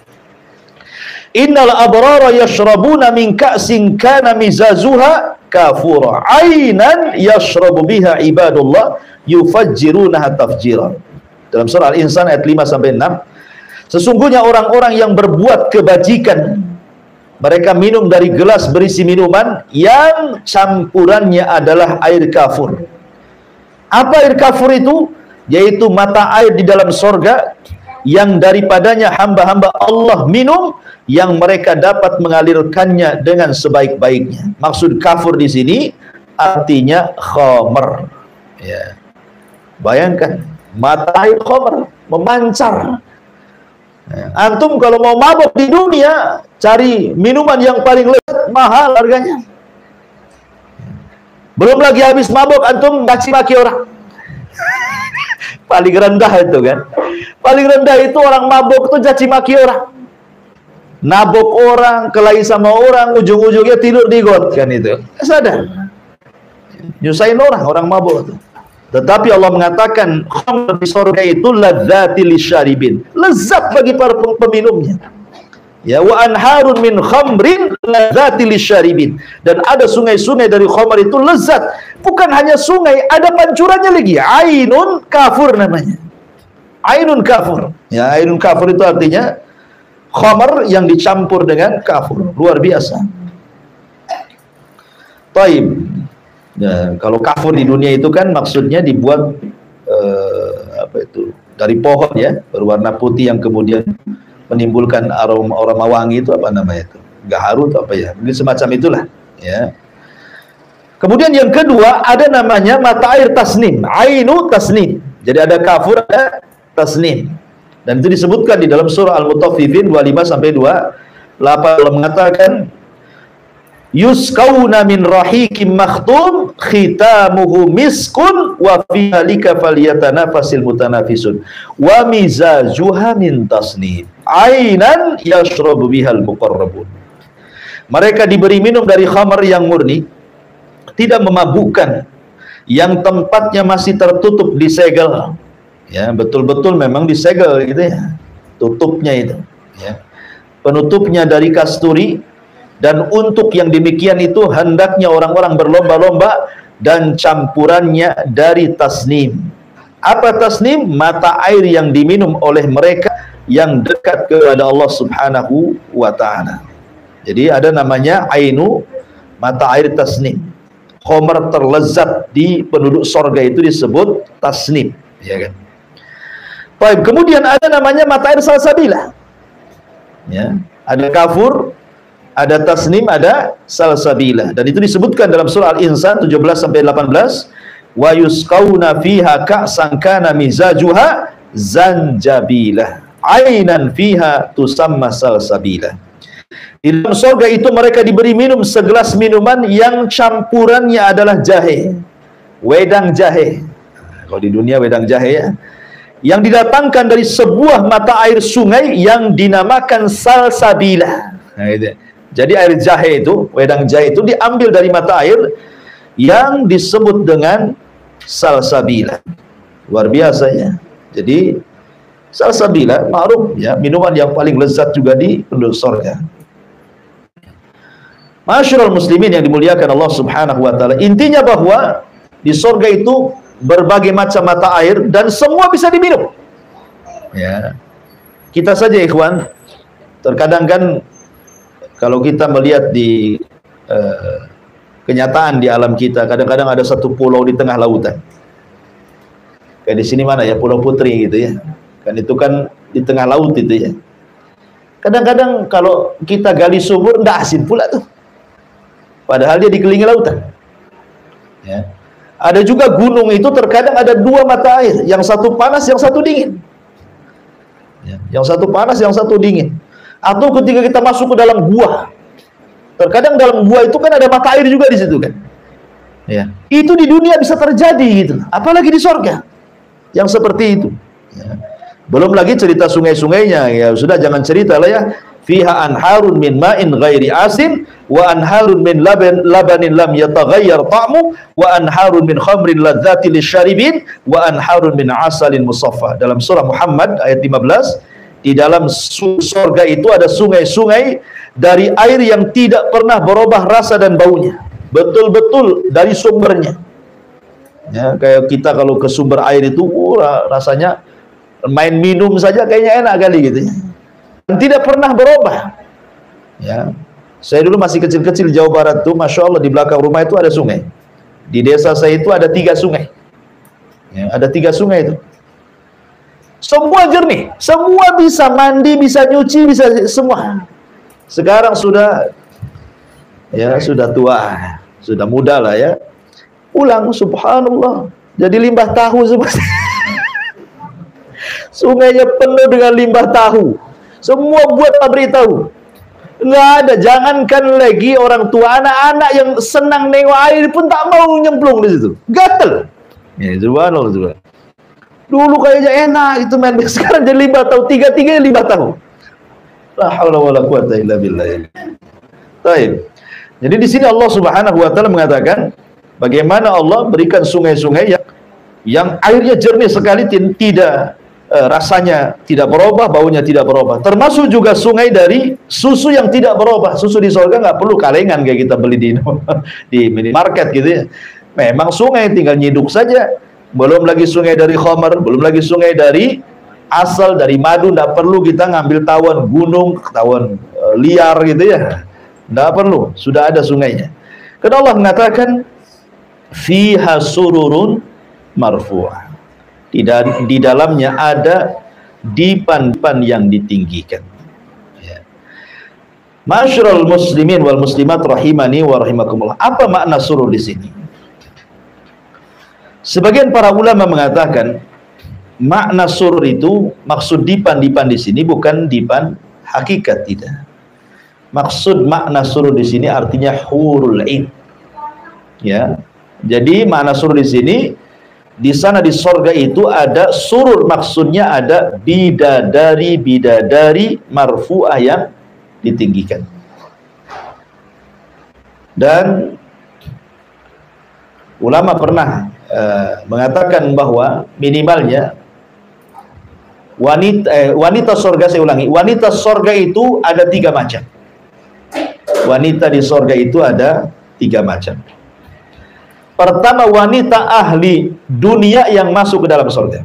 [SPEAKER 2] innal abrara yashrabuna min ka'sin kana mizazuha kafura ainan yashrabu biha ibadullah yufajjirunaha tafjira. Dalam surah Al-Insan ayat 5 sampai 6, sesungguhnya orang-orang yang berbuat kebajikan mereka minum dari gelas berisi minuman yang campurannya adalah air kafur. Apa air kafur itu? Yaitu mata air di dalam sorga yang daripadanya hamba-hamba Allah minum, yang mereka dapat mengalirkannya dengan sebaik-baiknya. Maksud kafur di sini artinya khamr. Ya. Bayangkan mata air khamr memancar. Antum kalau mau mabuk di dunia, cari minuman yang paling lezat, mahal harganya. Belum lagi habis mabuk, antum caci maki orang. Paling rendah itu kan. Paling rendah itu orang mabuk tuh caci maki orang. Nabok orang, kelahi sama orang, ujung-ujungnya tidur di got kan itu. Sadar. Nyusahin orang mabuk tuh. Tetapi Allah mengatakan khamr di surga itu ladzati lisyaribin, lezat bagi para peminumnya. Ya, wa anharun min khamrin ladzati lisyaribin, dan ada sungai-sungai dari khamr itu lezat. Bukan hanya sungai, ada pancurannya lagi. Ainun kafur namanya. Ainun kafur. Ya, ainun kafur itu artinya khamr yang dicampur dengan kafur. Luar biasa. Taib. Nah, kalau kafur di dunia itu kan maksudnya dibuat dari pohon ya, berwarna putih yang kemudian menimbulkan aroma wangi, itu apa namanya itu? Gaharu atau apa ya? Mungkin semacam itulah ya. Kemudian yang kedua ada namanya mata air tasnim, ainu tasnim. Jadi ada kafur, ada tasnim. Dan itu disebutkan di dalam surah Al-Mutaffifin 25 sampai 28. Allah mengatakan, yusqauna min rahiqim makhtum khitamuhu miskun wa fi dzalika falyatanafasil mutanafisun wa mizajuha min tasnim ainan yashrabu bihal muqarrabun. Mereka diberi minum dari khamar yang murni, tidak memabukkan, yang tempatnya masih tertutup disegel. Ya, betul-betul memang disegel gitu ya. Tutupnya itu, ya. Penutupnya dari kasturi, dan untuk yang demikian itu hendaknya orang-orang berlomba-lomba, dan campurannya dari tasnim. Apa tasnim? Mata air yang diminum oleh mereka yang dekat kepada Allah Subhanahu wa ta'ala. Jadi ada namanya ainu, mata air tasnim. Khamar terlezat di penduduk sorga itu disebut tasnim, ya kan? Baik, kemudian ada namanya mata air salsabilah. Ya, ada kafur, ada tasnim, ada salsabilah. Dan itu disebutkan dalam surah Al-Insan 17 sampai 18. Wa yusqauna fiha ka'san kana mizajuha zanjabilah. Ainan fiha tusamma salsabilah. Di dalam surga itu mereka diberi minum segelas minuman yang campurannya adalah jahe, wedang jahe. Kalau di dunia wedang jahe ya, yang didatangkan dari sebuah mata air sungai yang dinamakan salsabilah. Nah, itu. Jadi air jahe itu, wedang jahe itu diambil dari mata air yang disebut dengan salsabilah. Luar biasa ya. Jadi salsabilah ma'ruf ya, minuman yang paling lezat juga di penduduk surga. Masyarul muslimin yang dimuliakan Allah Subhanahu wa ta'ala, intinya bahwa di surga itu berbagai macam mata air dan semua bisa diminum. Ya. Kita saja ikhwan, terkadang kan kalau kita melihat di kenyataan di alam kita, kadang-kadang ada satu pulau di tengah lautan. Kayak di sini mana ya, Pulau Putri gitu ya. Kan itu kan di tengah laut itu ya. Kadang-kadang kalau kita gali sumur enggak asin pula tuh. Padahal dia dikelilingi lautan. Ya. Ada juga gunung itu terkadang ada dua mata air, yang satu panas, yang satu dingin. Ya. Yang satu panas, yang satu dingin. Atau ketika kita masuk ke dalam gua, terkadang dalam gua itu kan ada mata air juga di situ kan. Ya. Itu di dunia bisa terjadi gitu. Apalagi di surga yang seperti itu. Ya. Belum lagi cerita sungai-sungainya, ya sudah jangan cerita lah ya. Fiha anharun min ma'in ghairi asin wa anharun min labanin lam yataghayyar ta'mu wa anharun min khamrin ladzati lisyaribin wa anharun min asalin musaffa. Dalam surah Muhammad ayat 15, di dalam surga itu ada sungai-sungai dari air yang tidak pernah berubah rasa dan baunya. Betul-betul dari sumbernya. Ya, kayak kita kalau ke sumber air itu rasanya main minum saja kayaknya enak kali gitu ya. Dan tidak pernah berubah. Ya. Saya dulu masih kecil-kecil di Jawa Barat tuh, Masya Allah, di belakang rumah itu ada sungai. Di desa saya itu ada 3 sungai. Ya, ada 3 sungai itu. Semua jernih, semua bisa mandi, bisa nyuci, bisa semua. Sekarang sudah ya sudah tua, sudah muda lah ya. Pulang, subhanallah, jadi limbah tahu semua. Sungainya penuh dengan limbah tahu. Semua buat pabrik tahu. Nggak ada, jangankan lagi orang tua, anak-anak yang senang nengok air pun tak mau nyemplung di situ. Gatel. Ya, subhanallah juga. Dulu kayaknya enak itu main, sekarang jadi limbah tahu, 3-3 limbah tahu. La haula wala quwata illa billah. Baik. Jadi di sini Allah Subhanahu wa taala mengatakan bagaimana Allah berikan sungai-sungai yang airnya jernih sekali, tidak rasanya tidak berubah, baunya tidak berubah. Termasuk juga sungai dari susu yang tidak berubah. Susu di surga nggak perlu kalengan kayak kita beli di minimarket gitu ya. Memang sungai tinggal nyiduk saja. Belum lagi sungai dari khamar, belum lagi sungai dari asal, dari madu. Nggak perlu kita ngambil tawon gunung, tawon liar gitu ya. Nggak perlu, sudah ada sungainya. Karena Allah mengatakan fiha sururun marfu'ah. Di dalamnya ada dipan-dipan yang ditinggikan. Ya. Masyarul muslimin wal muslimat rahimani wa rahimakumullah. Apa makna surur di sini? Sebagian para ulama mengatakan makna surur itu, maksud dipan di sini bukan dipan hakikat, tidak. Maksud makna surur di sini artinya hurul ain. Ya. Jadi makna surur di sini, di sana di sorga itu ada surur, maksudnya ada bidadari marfu'ah yang ditinggikan. Dan ulama pernah mengatakan bahwa minimalnya wanita sorga, saya ulangi, wanita sorga itu ada 3 macam. Wanita di sorga itu ada 3 macam. Pertama, wanita ahli dunia yang masuk ke dalam sorga.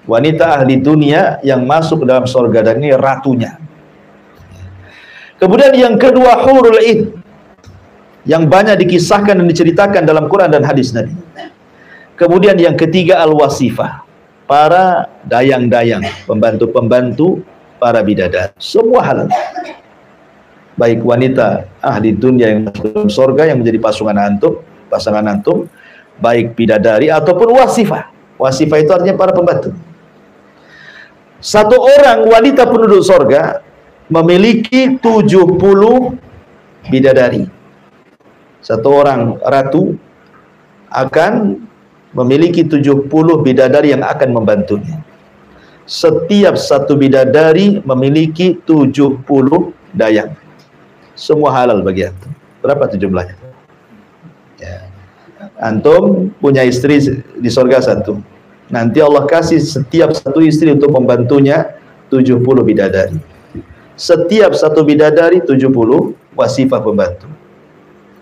[SPEAKER 2] Wanita ahli dunia yang masuk ke dalam sorga, dan ini ratunya. Kemudian yang kedua, hurul ain, yang banyak dikisahkan dan diceritakan dalam Quran dan hadis Nabi. Kemudian yang ketiga, al-wasifah, para dayang-dayang, pembantu-pembantu para bidadari. Semua halal. Baik wanita ahli dunia yang masuk dalam sorga yang menjadi pasangan antum, baik bidadari ataupun wasifah. Wasifah itu artinya para pembantu. Satu orang wanita penduduk sorga memiliki 70 bidadari. Satu orang ratu akan memiliki 70 bidadari yang akan membantunya. Setiap satu bidadari memiliki 70 dayang. Semua halal bagi antum. Berapa jumlahnya? Ya. Antum punya istri di sorga 1. Nanti Allah kasih setiap satu istri untuk membantunya 70 bidadari. Setiap satu bidadari 70 wasifah pembantu.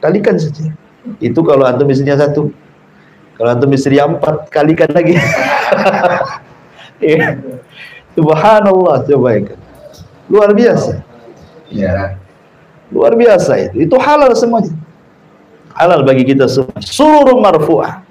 [SPEAKER 2] Kalikan saja. Itu kalau antum istrinya 1. Kalau antum istri 4, kalikan lagi. Ya. Subhanallah, coba ikan. Luar biasa. Ya. Luar biasa itu. Itu halal semuanya. Halal bagi kita semua. Surur marfu'ah.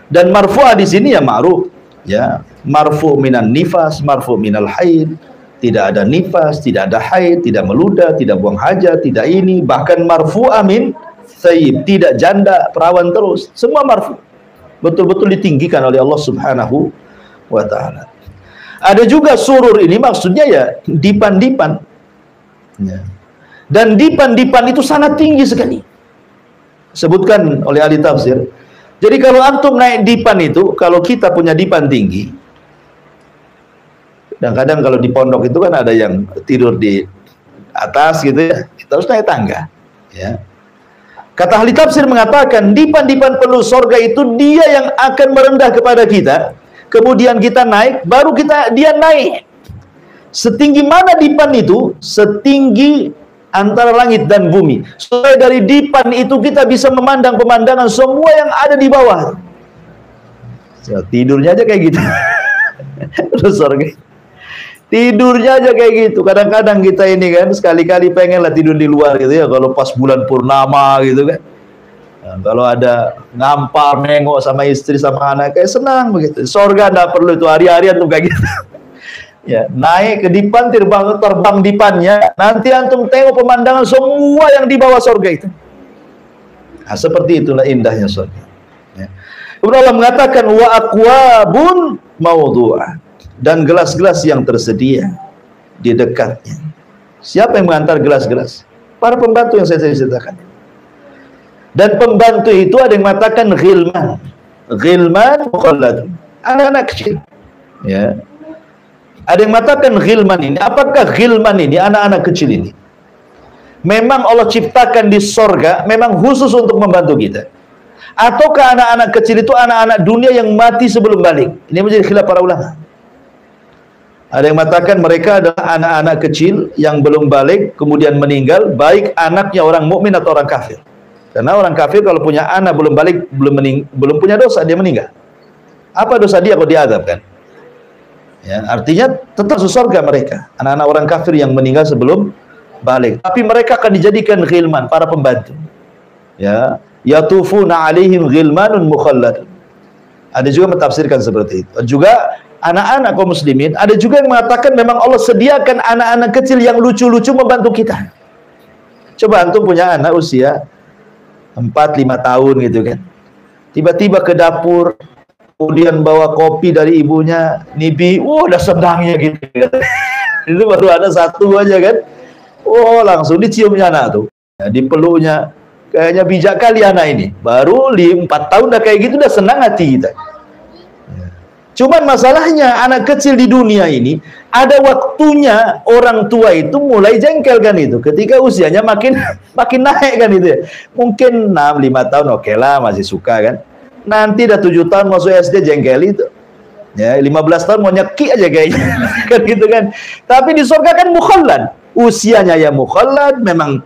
[SPEAKER 2] Dan marfu'ah di sini ya ma'ruf. Ya, marfu' minan nifas, marfu' minal haid. Tidak ada nifas, tidak ada haid, tidak meludah, tidak buang hajat, tidak ini, bahkan marfu'ah min thayyib, tidak janda, perawan terus. Semua marfu'. Betul-betul ditinggikan oleh Allah Subhanahu wa taala. Ada juga surur ini maksudnya ya dipan-dipan. Ya. Dan dipan-dipan itu sangat tinggi sekali. Sebutkan oleh ahli tafsir. Jadi kalau antum naik dipan itu, kalau kita punya dipan tinggi, dan kadang kalau di pondok itu kan ada yang tidur di atas gitu ya, kita harus naik tangga. Ya. Kata ahli tafsir mengatakan dipan-dipan penuh sorga itu dia yang akan merendah kepada kita, kemudian kita naik, baru dia naik. Setinggi mana dipan itu? Setinggi antara langit dan bumi. Supaya dari dipan itu kita bisa memandang pemandangan semua yang ada di bawah. Tidurnya aja kayak gitu. Sorga. Tidurnya aja kayak gitu. Kadang-kadang kita ini kan sekali-kali pengen lah tidur di luar gitu ya, kalau pas bulan purnama gitu kan. Nah, kalau ada ngampar nengok sama istri sama anak kayak senang begitu. Sorga enggak perlu itu hari-harian tuh kayak gitu. Ya, naik ke dipan, terbang dipannya, nanti antum tengok pemandangan semua yang di bawah sorga itu. Nah, seperti itulah indahnya sorga. Ya. Kemudian Allah mengatakan wa aqwabun mawdu'ah, dan gelas-gelas yang tersedia di dekatnya. Siapa yang mengantar gelas-gelas? Para pembantu yang saya ceritakan. Dan pembantu itu ada yang mengatakan ghilman. Ghilman mukhallad. Anak-anak kecil. Ya. Ada yang mengatakan ghilman ini. Apakah ghilman ini, anak-anak kecil ini, memang Allah ciptakan di sorga memang khusus untuk membantu kita? Ataukah anak-anak kecil itu anak-anak dunia yang mati sebelum balik? Ini menjadi khilaf para ulama. Ada yang mengatakan mereka adalah anak-anak kecil yang belum balik kemudian meninggal, baik anaknya orang mukmin atau orang kafir. Karena orang kafir kalau punya anak belum balik, belum punya dosa, dia meninggal. Apa dosa dia kalau diazabkan? Ya, artinya tetap surga mereka, anak-anak orang kafir yang meninggal sebelum balik. Tapi mereka akan dijadikan ghilman, para pembantu. Ya, yatufuna alaihim ghilmanun mukhallad. Ada juga mentafsirkan seperti itu. Juga anak-anak kaum muslimin, ada juga yang mengatakan memang Allah sediakan anak-anak kecil yang lucu-lucu membantu kita. Coba antum punya anak usia 4-5 tahun gitu kan. Tiba-tiba ke dapur kemudian bawa kopi dari ibunya, Nibi, udah senangnya gitu. Itu baru ada satu aja kan, langsung diciumnya anak tuh, ya, dipeluknya, kayaknya bijak kali anak ini. Baru 4 tahun dah kayak gitu, udah senang hati kita. Cuman masalahnya anak kecil di dunia ini ada waktunya orang tua itu mulai jengkel kan itu. Ketika usianya makin naik kan itu ya. Mungkin 6-5 tahun oke lah masih suka kan. Nanti dah 7 tahun masuk SD jengkel itu. Ya, 15 tahun mau nyeki aja kayaknya. Kan gitu kan. Tapi di surga kan mukhallad. Usianya ya mukhallad, memang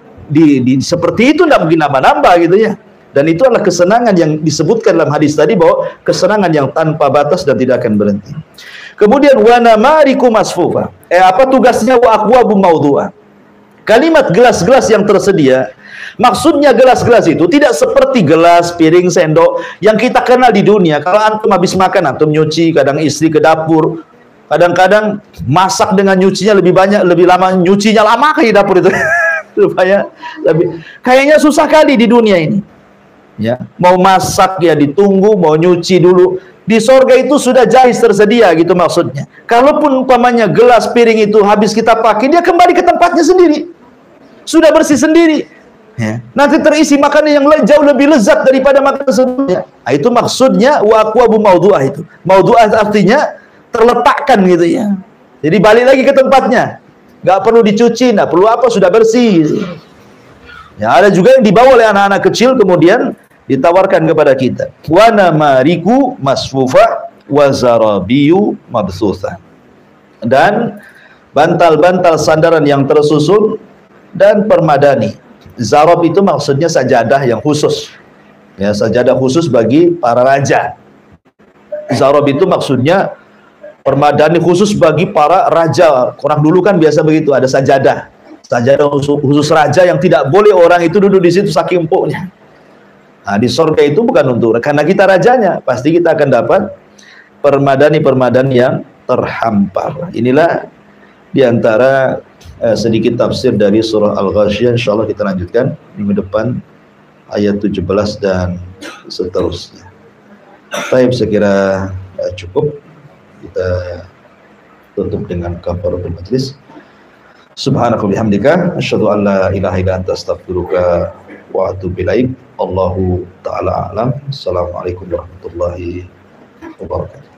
[SPEAKER 2] seperti itu enggak mungkin nambah-nambah gitu ya. Dan itu adalah kesenangan yang disebutkan dalam hadis tadi, bahwa kesenangan yang tanpa batas dan tidak akan berhenti. Kemudian wa namariku masfufa. Apa tugasnya wa aqwabu maudhu'a? Kalimat gelas-gelas yang tersedia, maksudnya gelas-gelas itu tidak seperti gelas, piring, sendok yang kita kenal di dunia. Kalau antum habis makan, antum nyuci, kadang istri ke dapur, kadang-kadang masak dengan nyucinya lebih banyak, lebih lama, nyucinya lama kayak di dapur itu. Supaya lebih, kayaknya susah kali di dunia ini. Ya, mau masak ya ditunggu, mau nyuci dulu. Di sorga itu sudah jahis tersedia gitu maksudnya. Kalaupun umpamanya gelas piring itu habis kita pakai, dia kembali ke tempatnya sendiri. Sudah bersih sendiri. Ya. Nanti terisi makanan yang jauh lebih lezat daripada makanan sebelumnya. Nah, itu maksudnya wa aqwabu maudhu'ah itu. Maudhu'ah artinya terletakkan gitu ya. Jadi balik lagi ke tempatnya. Nggak perlu dicuci, nggak perlu apa, sudah bersih. Ya, ada juga yang dibawa oleh anak-anak kecil kemudian ditawarkan kepada kita. Wa namariku masfufa wa zarabiyu mabsusa. Dan bantal-bantal sandaran yang tersusun dan permadani. Zarab itu maksudnya sajadah yang khusus. Ya, sajadah khusus bagi para raja. Zarab itu maksudnya permadani khusus bagi para raja. Orang dulu kan biasa begitu, ada sajadah. Sajadah khusus raja yang tidak boleh orang itu duduk di situ saking empuknya. Nah, di surga itu bukan untuk, karena kita rajanya, pasti kita akan dapat permadani-permadani yang terhampar. Inilah diantara sedikit tafsir dari surah Al-Ghasyiyah. InsyaAllah kita lanjutkan minggu depan ayat 17 dan seterusnya. Baik, saya kira cukup. Kita tutup dengan kafaratul majlis. Subhanaka bihamdika asyhadu an la ilaha illa anta astaghfiruka wa atubu ilaik. Allahu ta'ala a'lam. Assalamualaikum warahmatullahi wabarakatuh.